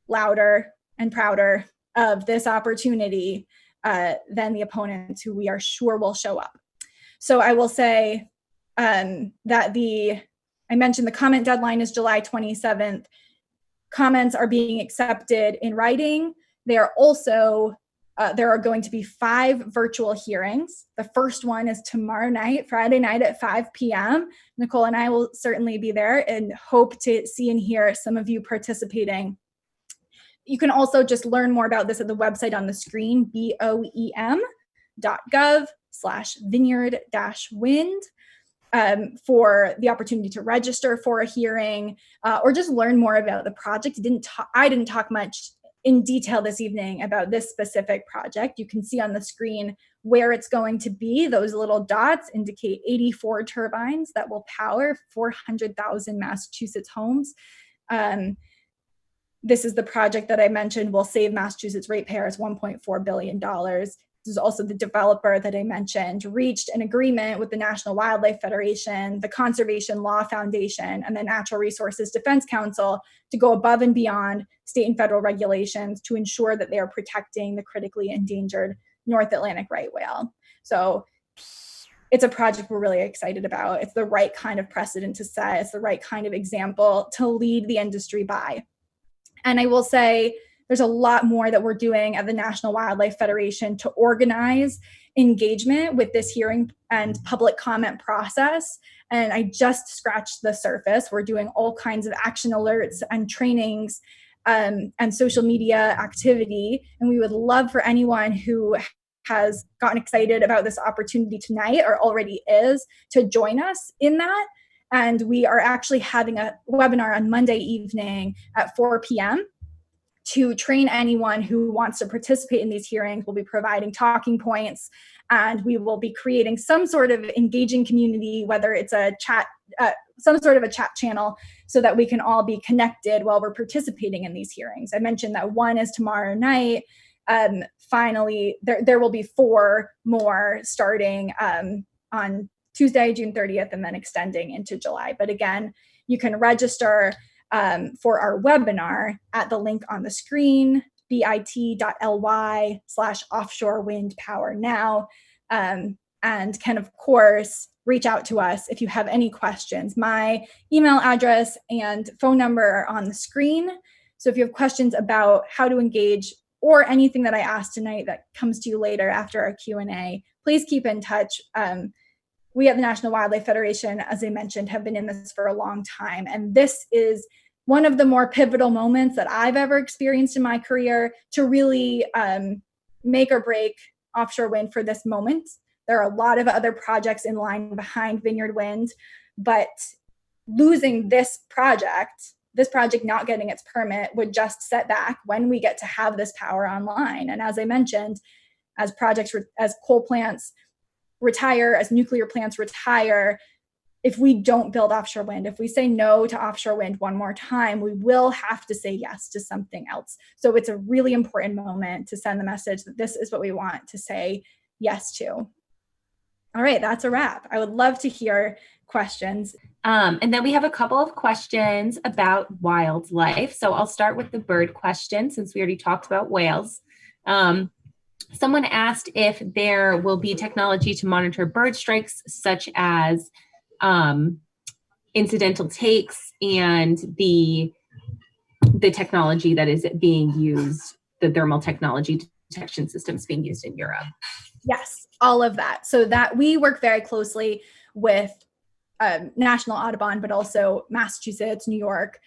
C: louder and prouder of this opportunity than the opponents who we are sure will show up. So I will say that I mentioned the comment deadline is July 27th. Comments are being accepted in writing. They are also there are going to be 5 virtual hearings. The first one is tomorrow night, Friday night at 5 p.m. Nicole and I will certainly be there and hope to see and hear some of you participating. You can also just learn more about this at the website on the screen, boem.gov/vineyard-wind, for the opportunity to register for a hearing or just learn more about the project. I didn't talk much in detail this evening about this specific project. You can see on the screen where it's going to be. Those little dots indicate 84 turbines that will power 400,000 Massachusetts homes. This is the project that I mentioned will save Massachusetts ratepayers $1.4 billion. This is also the developer that I mentioned reached an agreement with the National Wildlife Federation, the Conservation Law Foundation, and the Natural Resources Defense Council to go above and beyond state and federal regulations to ensure that they are protecting the critically endangered North Atlantic right whale. So it's a project we're really excited about. It's the right kind of precedent to set. It's the right kind of example to lead the industry by. And I will say, there's a lot more that we're doing at the National Wildlife Federation to organize engagement with this hearing and public comment process. And I just scratched the surface. We're doing all kinds of action alerts and trainings and social media activity. And we would love for anyone who has gotten excited about this opportunity tonight or already is to join us in that. And we are actually having a webinar on Monday evening at 4 p.m. to train anyone who wants to participate in these hearings. We'll be providing talking points, and we will be creating some sort of engaging community, whether it's a chat, some sort of a chat channel, so that we can all be connected while we're participating in these hearings. I mentioned that one is tomorrow night. Finally, there will be 4 more starting on Tuesday, June 30th, and then extending into July. But again, you can register for our webinar at the link on the screen, bit.ly/offshore wind power now, and can, of course, reach out to us if you have any questions. My email address and phone number are on the screen. So if you have questions about how to engage or anything that I asked tonight that comes to you later after our Q&A, please keep in touch. We at the National Wildlife Federation, as I mentioned, have been in this for a long time. And this is one of the more pivotal moments that I've ever experienced in my career to really make or break offshore wind for this moment. There are a lot of other projects in line behind Vineyard Wind, but losing this project not getting its permit would just set back when we get to have this power online. And as I mentioned, as coal plants retire, as nuclear plants retire, if we don't build offshore wind, if we say no to offshore wind one more time, we will have to say yes to something else. So it's a really important moment to send the message that this is what we want to say yes to. All right, that's a wrap. I would love to hear questions.
D: And then we have a couple of questions about wildlife. So I'll start with the bird question since we already talked about whales. Someone asked if there will be technology to monitor bird strikes, such as incidental takes and the technology that is being used, the thermal technology detection systems being used in Europe.
C: Yes, all of that. So that we work very closely with National Audubon, but also Massachusetts, New York,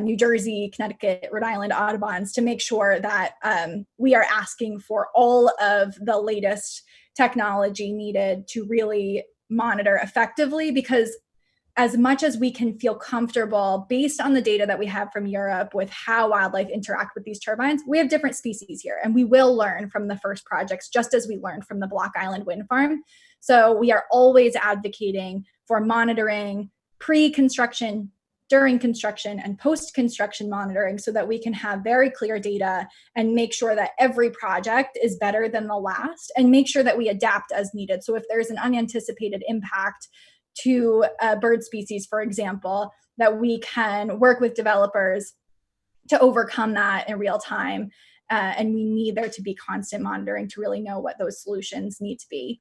C: New Jersey, Connecticut, Rhode Island Audubons to make sure that we are asking for all of the latest technology needed to really monitor effectively, because as much as we can feel comfortable based on the data that we have from Europe with how wildlife interact with these turbines, we have different species here, and we will learn from the first projects just as we learned from the Block Island wind farm. So we are always advocating for monitoring pre-construction, during construction, and post-construction monitoring so that we can have very clear data and make sure that every project is better than the last, and make sure that we adapt as needed. So if there's an unanticipated impact to a bird species, for example, that we can work with developers to overcome that in real time. And we need there to be constant monitoring to really know what those solutions need to be.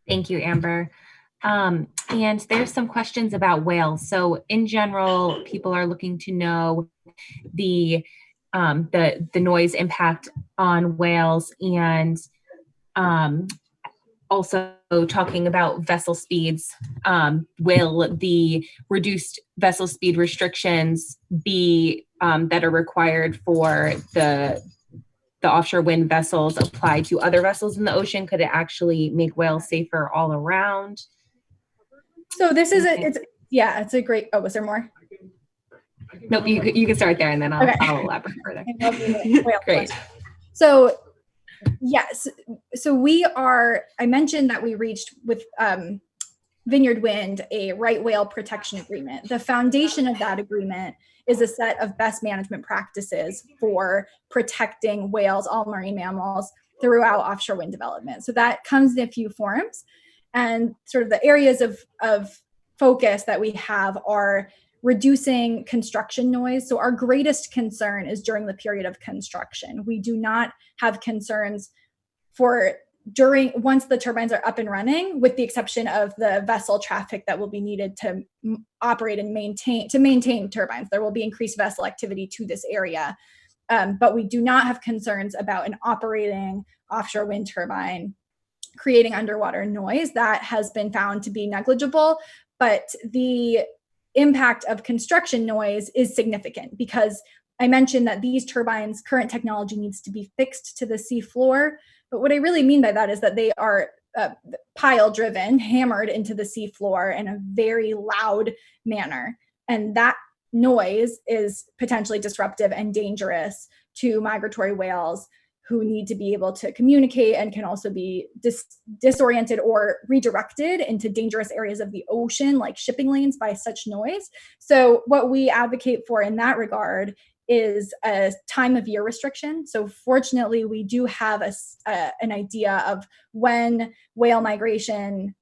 D: Thank you, Amber. And there's some questions about whales. So in general, people are looking to know the noise impact on whales, and also talking about vessel speeds. Will the reduced vessel speed restrictions be that are required for the offshore wind vessels apply to other vessels in the ocean? Could it actually make whales safer all around?
C: So this is it's a great, was there more?
D: Nope, you can start there and then I'll elaborate further. Great.
C: So yes, so I mentioned that we reached with Vineyard Wind a right whale protection agreement. The foundation of that agreement is a set of best management practices for protecting whales, all marine mammals, throughout offshore wind development. So that comes in a few forms. And sort of the areas of focus that we have are reducing construction noise. So our greatest concern is during the period of construction. We do not have concerns once the turbines are up and running, with the exception of the vessel traffic that will be needed to operate and maintain turbines. There will be increased vessel activity to this area. But we do not have concerns about an operating offshore wind turbine creating underwater noise. That has been found to be negligible, but the impact of construction noise is significant, because I mentioned that these turbines, current technology needs to be fixed to the sea floor. But what I really mean by that is that they are pile driven, hammered into the sea floor in a very loud manner. And that noise is potentially disruptive and dangerous to migratory whales who need to be able to communicate and can also be disoriented or redirected into dangerous areas of the ocean, like shipping lanes, by such noise. So what we advocate for in that regard is a time of year restriction. So fortunately, we do have an idea of when whale migration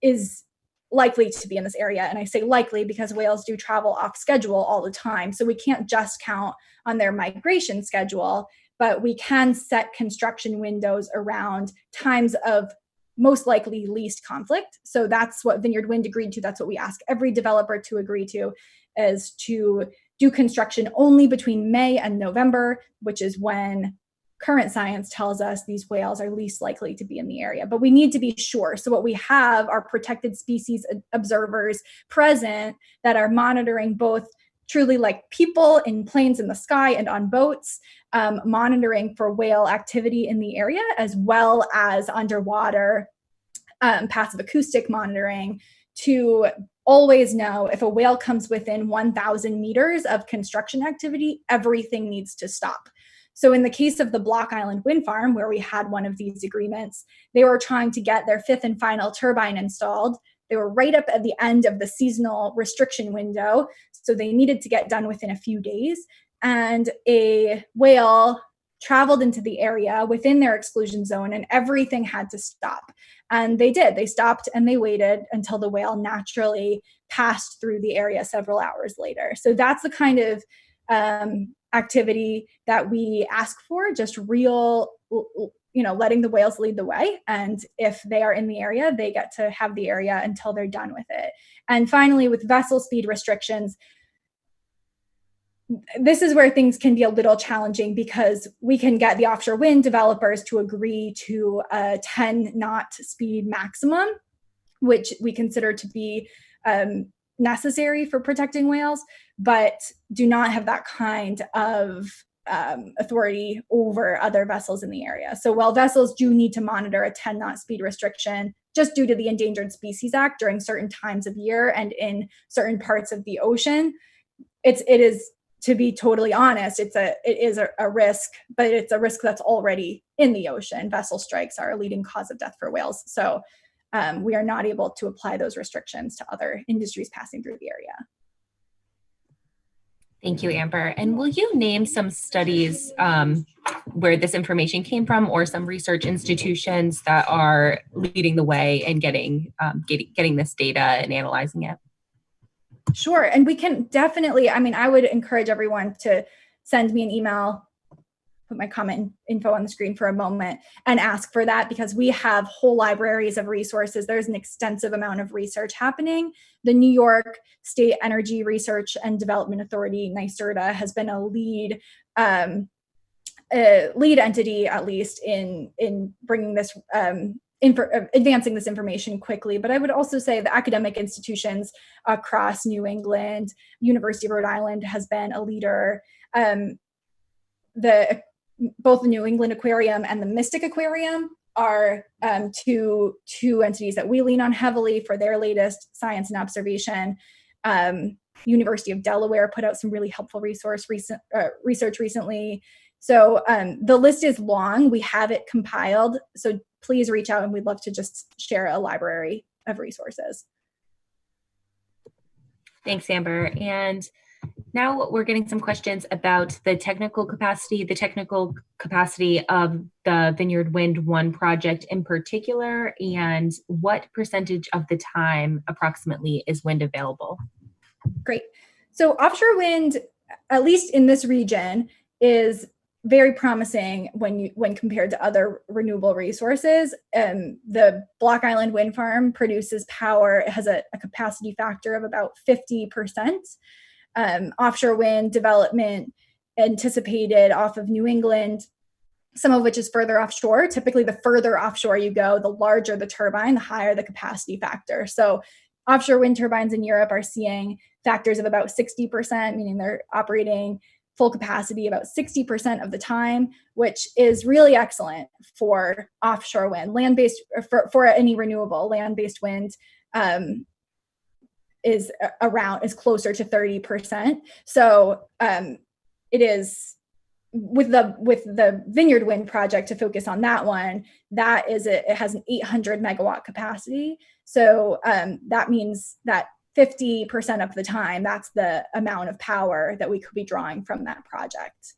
C: is likely to be in this area. And I say likely because whales do travel off schedule all the time. So we can't just count on their migration schedule. but we can set construction windows around times of most likely least conflict. So that's what Vineyard Wind agreed to. That's what we ask every developer to agree to, is to do construction only between May and November, which is when current science tells us these whales are least likely to be in the area. But we need to be sure. So what we have are protected species observers present that are monitoring both truly like people in planes in the sky and on boats, monitoring for whale activity in the area, as well as underwater passive acoustic monitoring to always know if a whale comes within 1,000 meters of construction activity, everything needs to stop. So in the case of the Block Island Wind Farm, where we had one of these agreements, they were trying to get their 5th and final turbine installed. They were right up at the end of the seasonal restriction window, so they needed to get done within a few days. And a whale traveled into the area within their exclusion zone, and everything had to stop. And they did. They stopped and they waited until the whale naturally passed through the area several hours later. So that's the kind of activity that we ask for, just real, letting the whales lead the way. And if they are in the area, they get to have the area until they're done with it. And finally, with vessel speed restrictions, this is where things can be a little challenging, because we can get the offshore wind developers to agree to a 10 knot speed maximum, which we consider to be necessary for protecting whales, but do not have that kind of authority over other vessels in the area. So while vessels do need to monitor a 10 knot speed restriction, just due to the Endangered Species Act during certain times of year and in certain parts of the ocean, it is, to be totally honest, it is a risk, but it's a risk that's already in the ocean. Vessel strikes are a leading cause of death for whales. So we are not able to apply those restrictions to other industries passing through the area.
D: Thank you, Amber. And will you name some studies where this information came from, or some research institutions that are leading the way in getting this data and analyzing it?
C: Sure. And we can definitely, I would encourage everyone to send me an email, put my comment info on the screen for a moment, and ask for that, because we have whole libraries of resources. There's an extensive amount of research happening. The New York State Energy Research and Development Authority, NYSERDA, has been a lead entity, at least, in bringing this advancing this information quickly. But I would also say the academic institutions across New England, University of Rhode Island has been a leader. Both the New England Aquarium and the Mystic Aquarium are two entities that we lean on heavily for their latest science and observation. University of Delaware put out some really helpful research recently. So the list is long. We have it compiled. So please reach out, and we'd love to just share a library of resources.
D: Thanks, Amber. And now we're getting some questions about the technical capacity of the Vineyard Wind 1 project in particular, and what percentage of the time approximately is wind available?
C: Great. So offshore wind, at least in this region, is very promising when compared to other renewable resources. The Block Island Wind Farm produces power. It has a capacity factor of about 50%. Offshore wind development anticipated off of New England, some of which is further offshore. Typically, the further offshore you go, the larger the turbine, the higher the capacity factor. So offshore wind turbines in Europe are seeing factors of about 60%, meaning they're operating full capacity about 60% of the time, which is really excellent for offshore wind. Land-based, for any renewable, land-based wind is closer to 30%. So it is, with the Vineyard Wind project, to focus on that one, it has an 800 megawatt capacity. So that means that 50% of the time, that's the amount of power that we could be drawing from that project.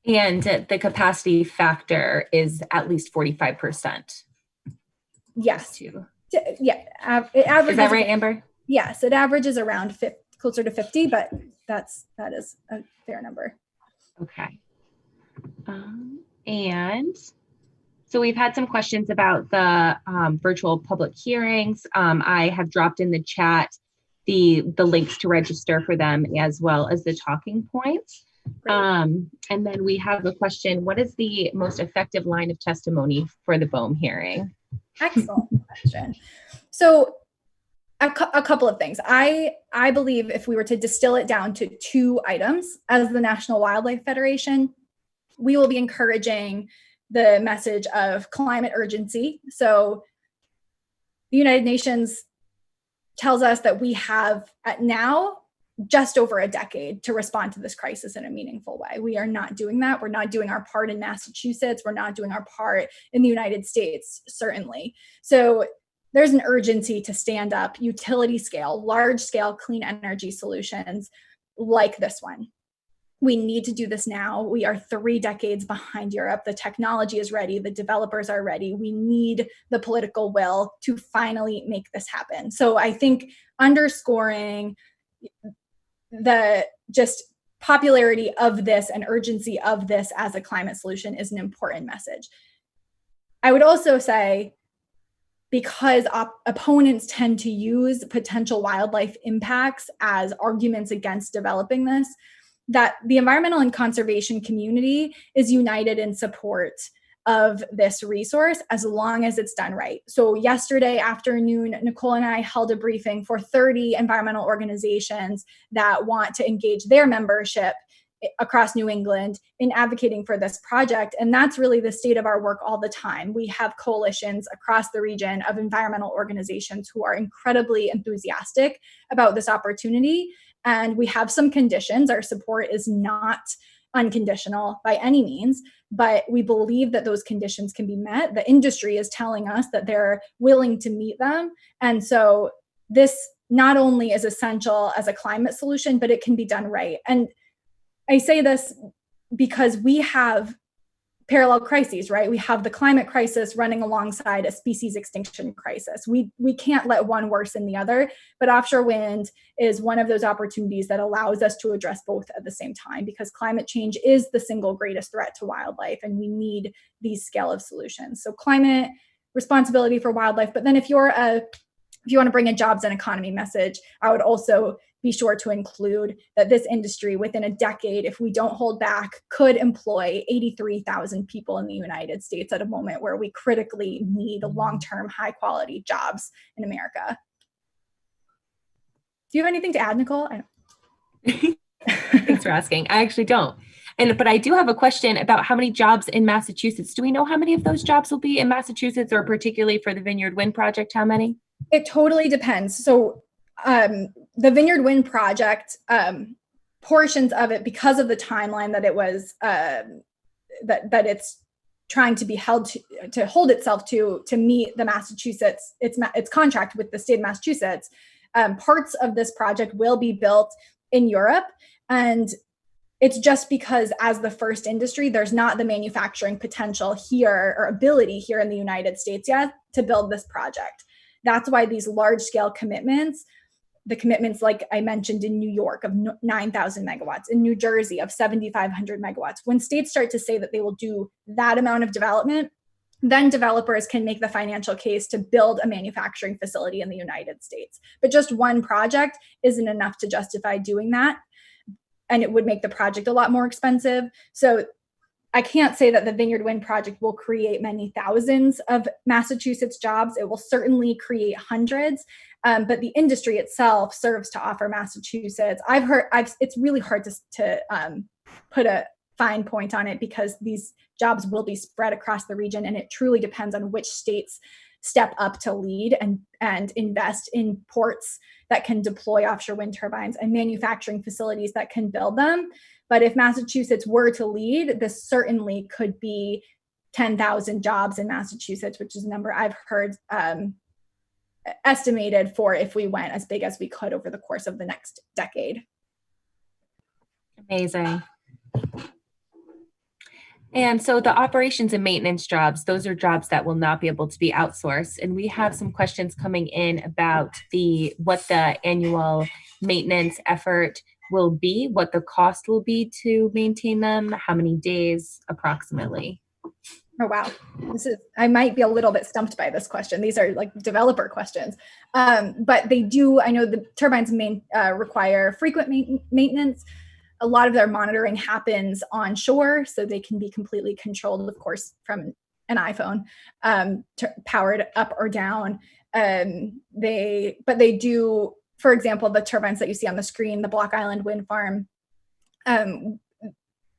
D: And the capacity factor is at least 45%.
C: Yes.
D: Too.
C: Yeah. It averages,
D: is that right, Amber?
C: Yes, it averages around closer to 50, but that is a fair number.
D: Okay. And so we've had some questions about the virtual public hearings. I have dropped in the chat the links to register for them as well as the talking points. And then we have a question: what is the most effective line of testimony for the BOEM hearing?
C: Excellent question. So a couple of things. I believe if we were to distill it down to 2 items, as the National Wildlife Federation, we will be encouraging the message of climate urgency. So the United Nations tells us that we have at now just over a decade to respond to this crisis in a meaningful way. We are not doing that. We're not doing our part in Massachusetts. We're not doing our part in the United States, certainly. So there's an urgency to stand up utility scale, large scale clean energy solutions like this one. We need to do this now. We are 3 decades behind Europe. The technology is ready. The developers are ready. We need the political will to finally make this happen. So I think underscoring the just popularity of this and urgency of this as a climate solution is an important message. I would also say, because opponents tend to use potential wildlife impacts as arguments against developing this, that the environmental and conservation community is united in support of this resource as long as it's done right. So yesterday afternoon, Nicole and I held a briefing for 30 environmental organizations that want to engage their membership across New England in advocating for this project. And that's really the state of our work all the time. We have coalitions across the region of environmental organizations who are incredibly enthusiastic about this opportunity. And we have some conditions. Our support is not unconditional by any means, but we believe that those conditions can be met. The industry is telling us that they're willing to meet them. And so this not only is essential as a climate solution, but it can be done right. And I say this because we have parallel crises, right? We have the climate crisis running alongside a species extinction crisis. We can't let one worsen the other, but offshore wind is one of those opportunities that allows us to address both at the same time, because climate change is the single greatest threat to wildlife, and we need these scale of solutions. So climate, responsibility for wildlife, but then if you want to bring a jobs and economy message, I would also be sure to include that this industry within a decade, if we don't hold back, could employ 83,000 people in the United States at a moment where we critically need long-term, high-quality jobs in America. Do you have anything to add, Nicole?
D: Thanks for asking. I actually don't. But I do have a question about how many jobs in Massachusetts. Do we know how many of those jobs will be in Massachusetts, or particularly for the Vineyard Wind Project, how many?
C: It totally depends. So the Vineyard Wind Project, portions of it, because of the timeline that it was, that it's trying to be held to hold itself to meet the Massachusetts, its contract with the state of Massachusetts, parts of this project will be built in Europe. And it's just because as the first industry, there's not the manufacturing potential here or ability here in the United States yet to build this project. That's why these large scale commitments, the commitments like I mentioned in New York of 9,000 megawatts, in New Jersey of 7,500 megawatts, when states start to say that they will do that amount of development, then developers can make the financial case to build a manufacturing facility in the United States. But just one project isn't enough to justify doing that. And it would make the project a lot more expensive. So I can't say that the Vineyard Wind Project will create many thousands of Massachusetts jobs. It will certainly create hundreds, but the industry itself serves to offer Massachusetts. It's really hard to put a fine point on it, because these jobs will be spread across the region, and it truly depends on which states step up to lead and invest in ports that can deploy offshore wind turbines and manufacturing facilities that can build them. But if Massachusetts were to lead, this certainly could be 10,000 jobs in Massachusetts, which is a number I've heard estimated for if we went as big as we could over the course of the next decade.
D: Amazing. And so the operations and maintenance jobs, those are jobs that will not be able to be outsourced. And we have some questions coming in about what the annual maintenance effort will be, what the cost will be to maintain them, how many days approximately?
C: Oh, wow. I might be a little bit stumped by this question. These are like developer questions. But they do, I know the turbines require frequent maintenance. A lot of their monitoring happens onshore, so they can be completely controlled, of course, from an iPhone, powered up or down. But they do, for example, the turbines that you see on the screen, the Block Island Wind Farm,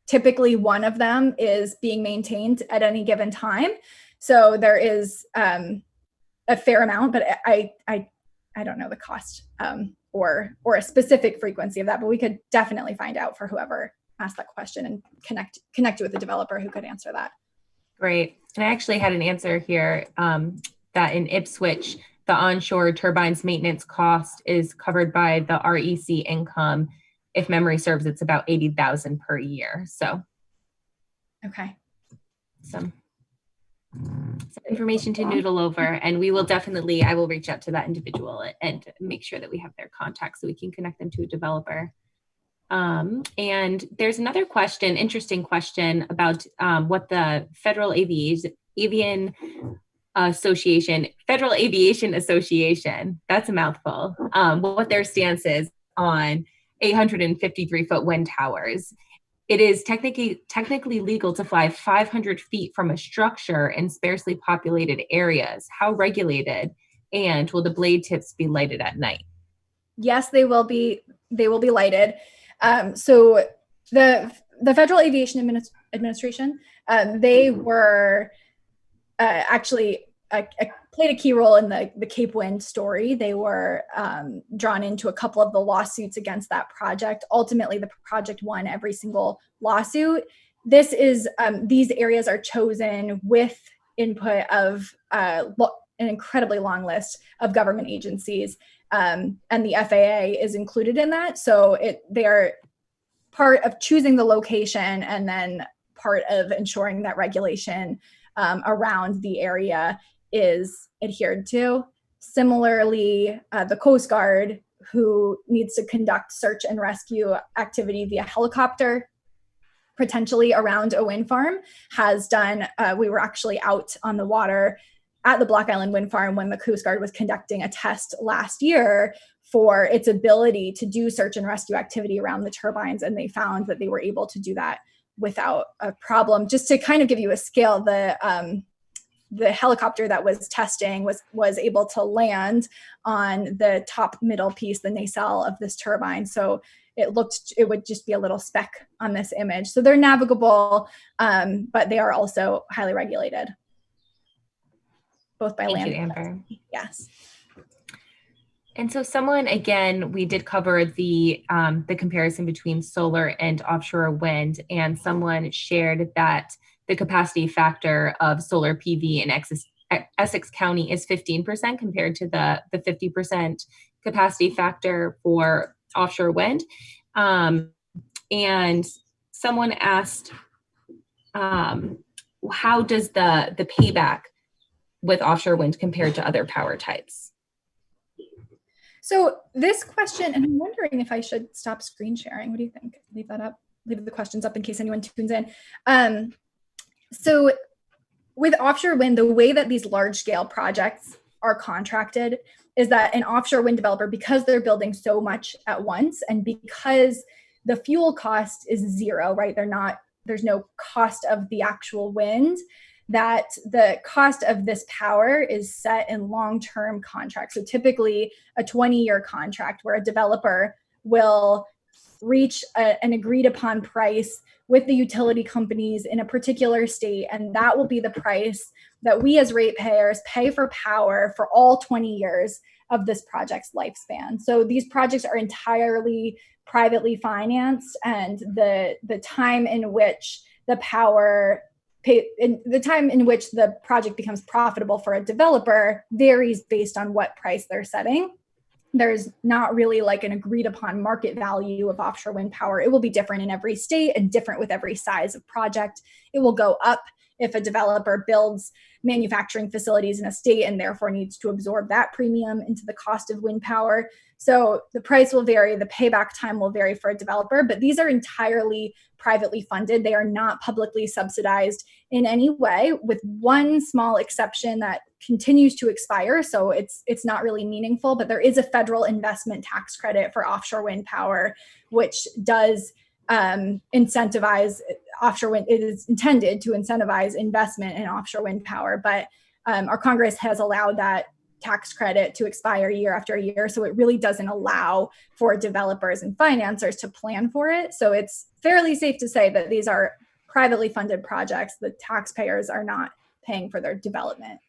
C: typically one of them is being maintained at any given time. So there is a fair amount, but I don't know the cost or a specific frequency of that, but we could definitely find out for whoever asked that question and connect you with the developer who could answer that.
D: Great. And I actually had an answer here that in Ipswich, the onshore turbines maintenance cost is covered by the REC income. If memory serves, it's about $80,000 per year. So,
C: okay.
D: Some information to noodle over, and we will definitely, I will reach out to that individual and make sure that we have their contact so we can connect them to a developer. And there's another question, interesting question about what the Federal Aviation Association, that's a mouthful, what their stance is on 853-foot wind towers. It is technically legal to fly 500 feet from a structure in sparsely populated areas. How regulated? And will the blade tips be lighted at night?
C: Yes, they will be lighted. So the Federal Aviation Administration, they were actually played a key role in the Cape Wind story. They were drawn into a couple of the lawsuits against that project. Ultimately, the project won every single lawsuit. This is these areas are chosen with input of an incredibly long list of government agencies, and the FAA is included in that. So they are part of choosing the location and then part of ensuring that regulation around the area is adhered to. Similarly, the Coast Guard, who needs to conduct search and rescue activity via helicopter, potentially around a wind farm, has done, we were actually out on the water at the Block Island Wind Farm when the Coast Guard was conducting a test last year for its ability to do search and rescue activity around the turbines, and they found that they were able to do that without a problem. Just to kind of give you a scale, the helicopter that was testing was able to land on the top middle piece, the nacelle of this turbine. So it would just be a little speck on this image. So they're navigable, but they are also highly regulated, both by land.
D: Thank you, Amber.
C: Yes.
D: And so someone, again, we did cover the comparison between solar and offshore wind, and someone shared that the capacity factor of solar PV in Essex County is 15% compared to the 50% capacity factor for offshore wind. And someone asked, how does the payback with offshore wind compared to other power types?
C: So this question, and I'm wondering if I should stop screen sharing. What do you think? Leave that up, leave the questions up in case anyone tunes in. So with offshore wind, the way that these large scale projects are contracted is that an offshore wind developer, because they're building so much at once and because the fuel cost is zero, right? There's no cost of the actual wind, that the cost of this power is set in long-term contracts. So typically a 20-year contract where a developer will reach an agreed upon price with the utility companies in a particular state, and that will be the price that we as ratepayers pay for power for all 20 years of this project's lifespan. So these projects are entirely privately financed, and the time in which the project becomes profitable for a developer varies based on what price they're setting. There's not really like an agreed upon market value of offshore wind power. It will be different in every state and different with every size of project. It will go up if a developer builds manufacturing facilities in a state and therefore needs to absorb that premium into the cost of wind power. So the price will vary, the payback time will vary for a developer, but these are entirely privately funded. They are not publicly subsidized in any way, with one small exception that continues to expire. So it's not really meaningful, but there is a federal investment tax credit for offshore wind power, which does incentivize offshore wind. It is intended to incentivize investment in offshore wind power, but our Congress has allowed that tax credit to expire year after year. So it really doesn't allow for developers and financiers to plan for it. So it's fairly safe to say that these are privately funded projects. The taxpayers are not paying for their development.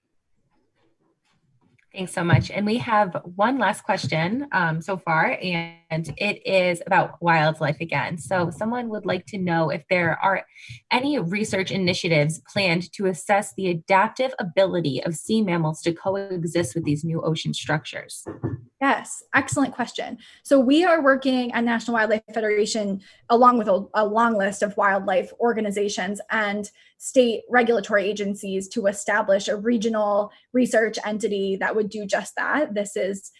D: Thanks so much. And we have one last question so far, and it is about wildlife again. So someone would like to know if there are any research initiatives planned to assess the adaptive ability of sea mammals to coexist with these new ocean structures.
C: Yes, excellent question. So we are working at National Wildlife Federation along with a long list of wildlife organizations and state regulatory agencies to establish a regional research entity that would do just that. This is,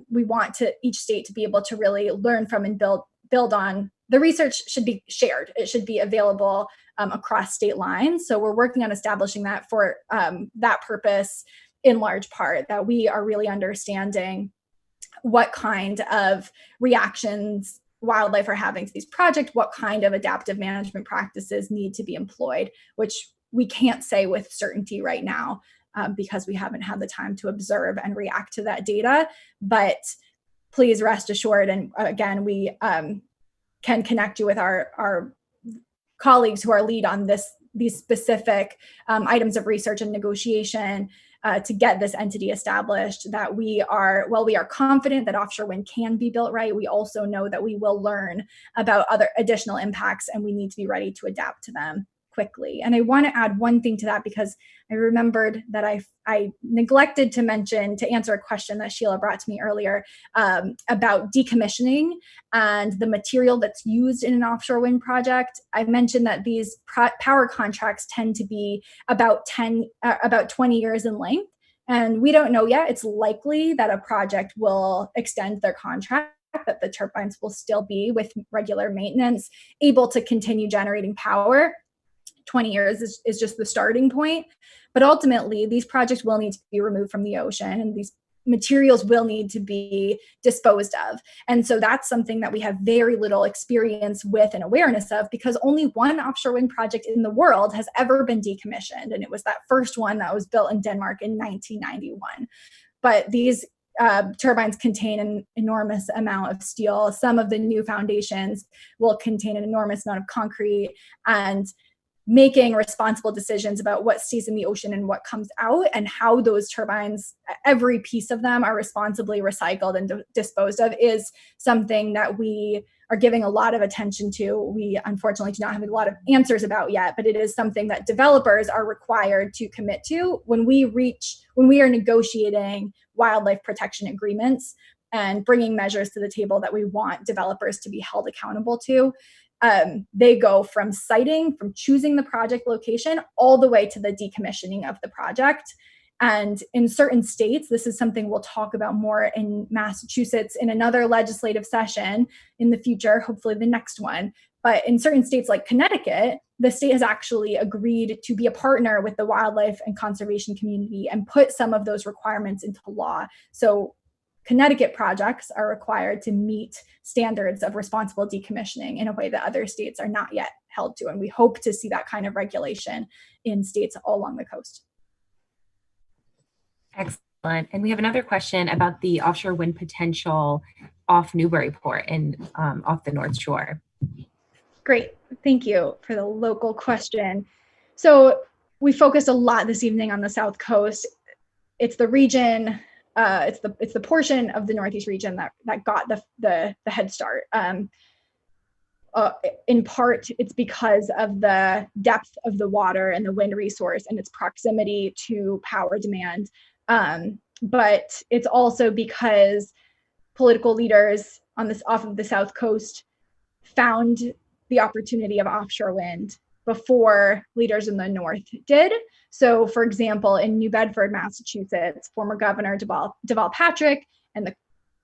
C: we want each state to be able to really learn from and build on. The research should be shared. It should be available across state lines. So we're working on establishing that for that purpose, in large part, that we are really understanding what kind of reactions wildlife are having to these projects, what kind of adaptive management practices need to be employed, which we can't say with certainty right now because we haven't had the time to observe and react to that data. But please rest assured, and again, we can connect you with our colleagues who are lead on these specific items of research and negotiation to get this entity established. That we are confident that offshore wind can be built right, we also know that we will learn about other additional impacts, and we need to be ready to adapt to them quickly. And I want to add one thing to that, because I remembered that I neglected to mention, to answer a question that Sheila brought to me earlier about decommissioning and the material that's used in an offshore wind project. I mentioned that these power contracts tend to be about 20 years in length. And we don't know yet. It's likely that a project will extend their contract, that the turbines will still be, with regular maintenance, able to continue generating power. 20 years is just the starting point. But ultimately, these projects will need to be removed from the ocean, and these materials will need to be disposed of. And so that's something that we have very little experience with and awareness of, because only one offshore wind project in the world has ever been decommissioned. And it was that first one that was built in Denmark in 1991. But these turbines contain an enormous amount of steel. Some of the new foundations will contain an enormous amount of concrete, and making responsible decisions about what stays in the ocean and what comes out, and how those turbines, every piece of them, are responsibly recycled and disposed of, is something that we are giving a lot of attention to. We unfortunately do not have a lot of answers about yet, but it is something that developers are required to commit to when we are negotiating wildlife protection agreements and bringing measures to the table that we want developers to be held accountable to. They go from siting, from choosing the project location, all the way to the decommissioning of the project. And in certain states, this is something we'll talk about more in Massachusetts in another legislative session in the future, hopefully the next one. But in certain states like Connecticut, the state has actually agreed to be a partner with the wildlife and conservation community and put some of those requirements into law. So Connecticut projects are required to meet standards of responsible decommissioning in a way that other states are not yet held to. And we hope to see that kind of regulation in states all along the coast.
D: Excellent. And we have another question about the offshore wind potential off Newburyport and off the North Shore.
C: Great. Thank you for the local question. So we focused a lot this evening on the South Coast. It's the region, it's the portion of the Northeast region that got the head start. In part, it's because of the depth of the water and the wind resource and its proximity to power demand. But it's also because political leaders off of the South Coast found the opportunity of offshore wind before leaders in the North did. So, for example, in New Bedford, Massachusetts, former Governor Deval Patrick and the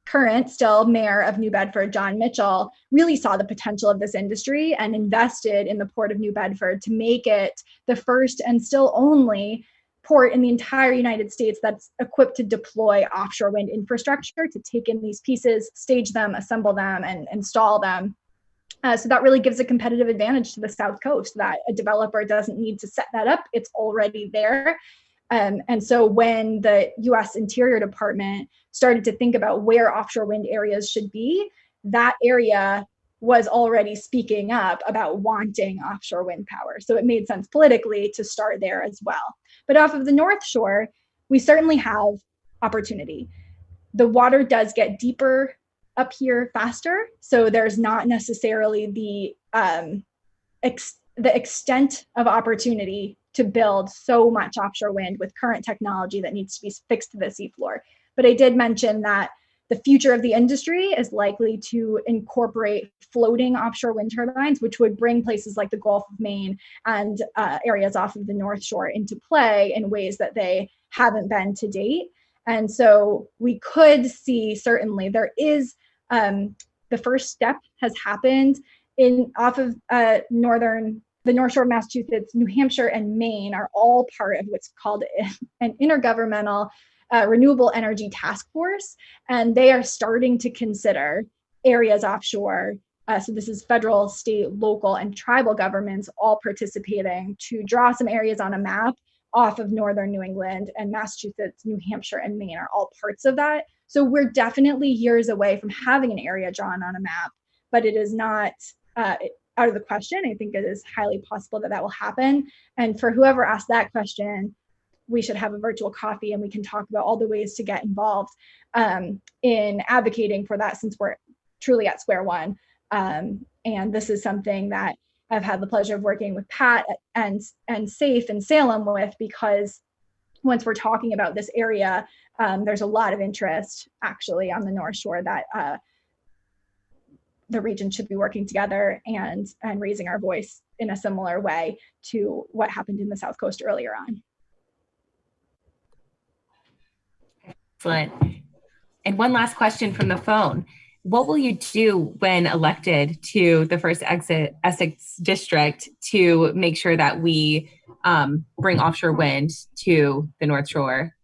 C: current still mayor of New Bedford, John Mitchell, really saw the potential of this industry and invested in the port of New Bedford to make it the first and still only port in the entire United States that's equipped to deploy offshore wind infrastructure, to take in these pieces, stage them, assemble them, and install them. So that really gives a competitive advantage to the South Coast, that a developer doesn't need to set that up. It's already there. And so when the US Interior Department started to think about where offshore wind areas should be, that area was already speaking up about wanting offshore wind power. So it made sense politically to start there as well. But off of the North Shore, we certainly have opportunity. The water does get deeper up here faster, so there's not necessarily the extent of opportunity to build so much offshore wind with current technology that needs to be fixed to the seafloor. But I did mention that the future of the industry is likely to incorporate floating offshore wind turbines, which would bring places like the Gulf of Maine and areas off of the North Shore into play in ways that they haven't been to date. And so we could see, certainly there is, the first step has happened in off of the North Shore of Massachusetts, New Hampshire, and Maine are all part of what's called an intergovernmental renewable energy task force. And they are starting to consider areas offshore. So this is federal, state, local, and tribal governments all participating to draw some areas on a map off of northern New England, and Massachusetts, New Hampshire, and Maine are all parts of that. So we're definitely years away from having an area drawn on a map, but it is not out of the question. I think it is highly possible that that will happen. And for whoever asked that question, we should have a virtual coffee and we can talk about all the ways to get involved in advocating for that, since we're truly at square one. And this is something that I've had the pleasure of working with Pat and SAFE in Salem with, because once we're talking about this area, there's a lot of interest actually on the North Shore that the region should be working together and raising our voice in a similar way to what happened in the South Coast earlier on.
D: Excellent. And one last question from the phone. What will you do when elected to the first Essex district to make sure that we bring offshore wind to the North Shore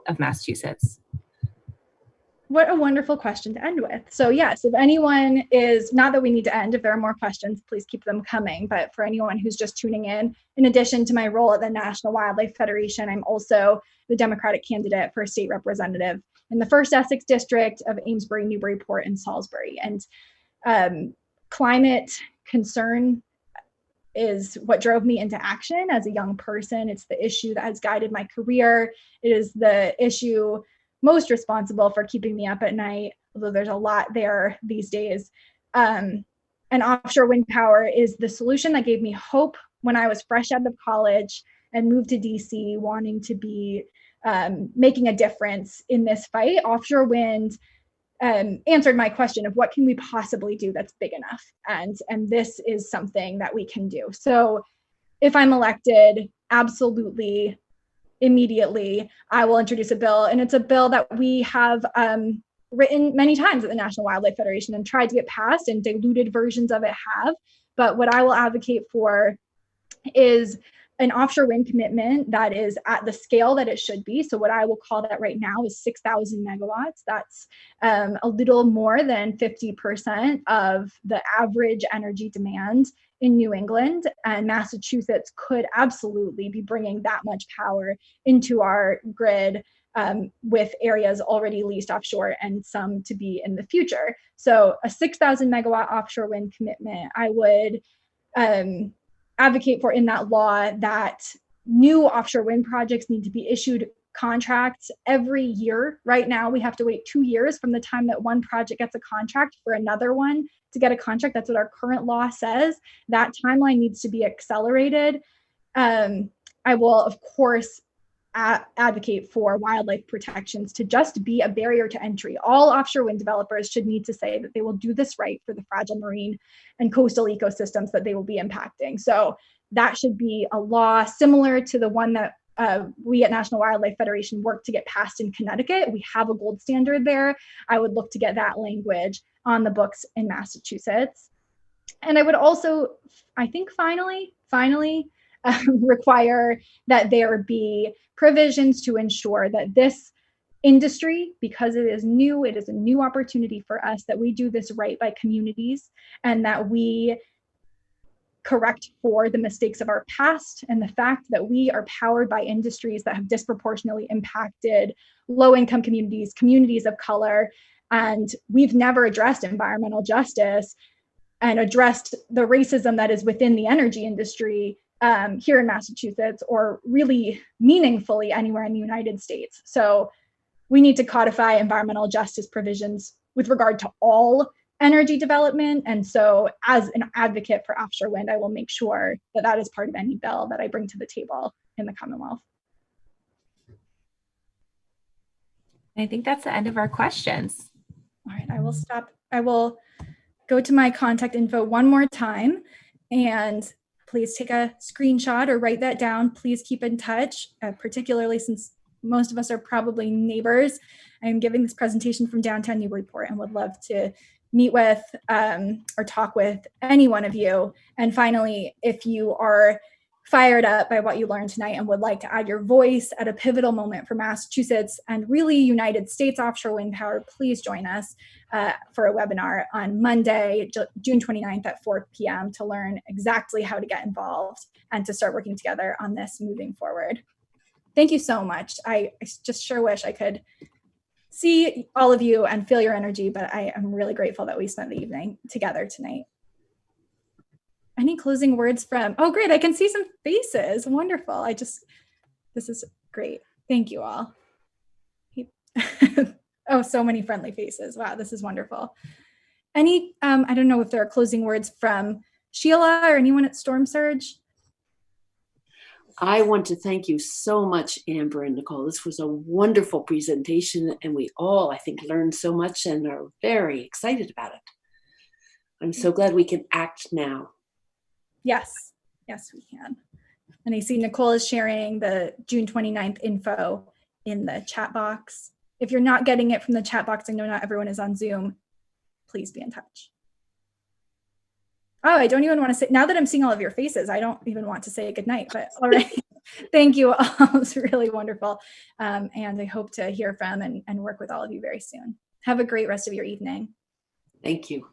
D: of Massachusetts?
C: What a wonderful question to end with. So yes, if anyone is, not that we need to end, if there are more questions, please keep them coming. But for anyone who's just tuning in addition to my role at the National Wildlife Federation, I'm also the Democratic candidate for state representative in the first Essex district of Amesbury, Newburyport, and Salisbury. And climate concern is what drove me into action as a young person. It's the issue that has guided my career. It is the issue most responsible for keeping me up at night, although there's a lot there these days. And offshore wind power is the solution that gave me hope when I was fresh out of college and moved to DC, wanting to be making a difference in this fight. Offshore wind answered my question of what can we possibly do that's big enough? And this is something that we can do. So if I'm elected, absolutely, immediately, I will introduce a bill. And it's a bill that we have written many times at the National Wildlife Federation and tried to get passed, and diluted versions of it have. But what I will advocate for is an offshore wind commitment that is at the scale that it should be. So what I will call that right now is 6,000 megawatts. That's a little more than 50% of the average energy demand in New England, and Massachusetts could absolutely be bringing that much power into our grid with areas already leased offshore and some to be in the future. So a 6,000 megawatt offshore wind commitment, I would advocate for in that law that new offshore wind projects need to be issued contracts every year. Right now, we have to wait 2 years from the time that one project gets a contract for another one to get a contract. That's what our current law says. That timeline needs to be accelerated. I will, of course, advocate for wildlife protections to just be a barrier to entry. All offshore wind developers should need to say that they will do this right for the fragile marine and coastal ecosystems that they will be impacting. So that should be a law similar to the one that we at National Wildlife Federation work to get passed in Connecticut. We have a gold standard there. I would look to get that language on the books in Massachusetts. And I would also, I think finally, require that there be provisions to ensure that this industry, because it is a new opportunity for us, that we do this right by communities and that we correct for the mistakes of our past and the fact that we are powered by industries that have disproportionately impacted low-income communities, communities of color, and we've never addressed environmental justice and addressed the racism that is within the energy industry here in Massachusetts, or really meaningfully anywhere in the United States. So we need to codify environmental justice provisions with regard to all energy development. And so as an advocate for offshore wind, I will make sure that that is part of any bill that I bring to the table in the Commonwealth.
D: I think that's the end of our questions.
C: All right, I will stop. I will go to my contact info one more time, and please take a screenshot or write that down. Please keep in touch, particularly since most of us are probably neighbors. I'm giving this presentation from downtown Newburyport and would love to meet with or talk with any one of you. And finally, if you are fired up by what you learned tonight and would like to add your voice at a pivotal moment for Massachusetts and really United States offshore wind power, please join us for a webinar on Monday, June 29th at 4 p.m. to learn exactly how to get involved and to start working together on this moving forward. Thank you so much. I just sure wish I could see all of you and feel your energy, but I am really grateful that we spent the evening together tonight. Any closing words from, oh great, I can see some faces, wonderful. This is great. Thank you all. Oh, so many friendly faces. Wow, this is wonderful. Any, I don't know if there are closing words from Sheila or anyone at Storm Surge.
A: I want to thank you so much, Amber and Nicole. This was a wonderful presentation, and we all, I think, learned so much and are very excited about it. I'm so glad we can act now.
C: Yes, we can. And I see Nicole is sharing the June 29th info in the chat box. If you're not getting it from the chat box, I know not everyone is on Zoom, please be in touch. Oh, I don't even want to say, now that I'm seeing all of your faces, I don't even want to say goodnight, but all right. Thank you all. It's really wonderful. And I hope to hear from and work with all of you very soon. Have a great rest of your evening.
A: Thank you.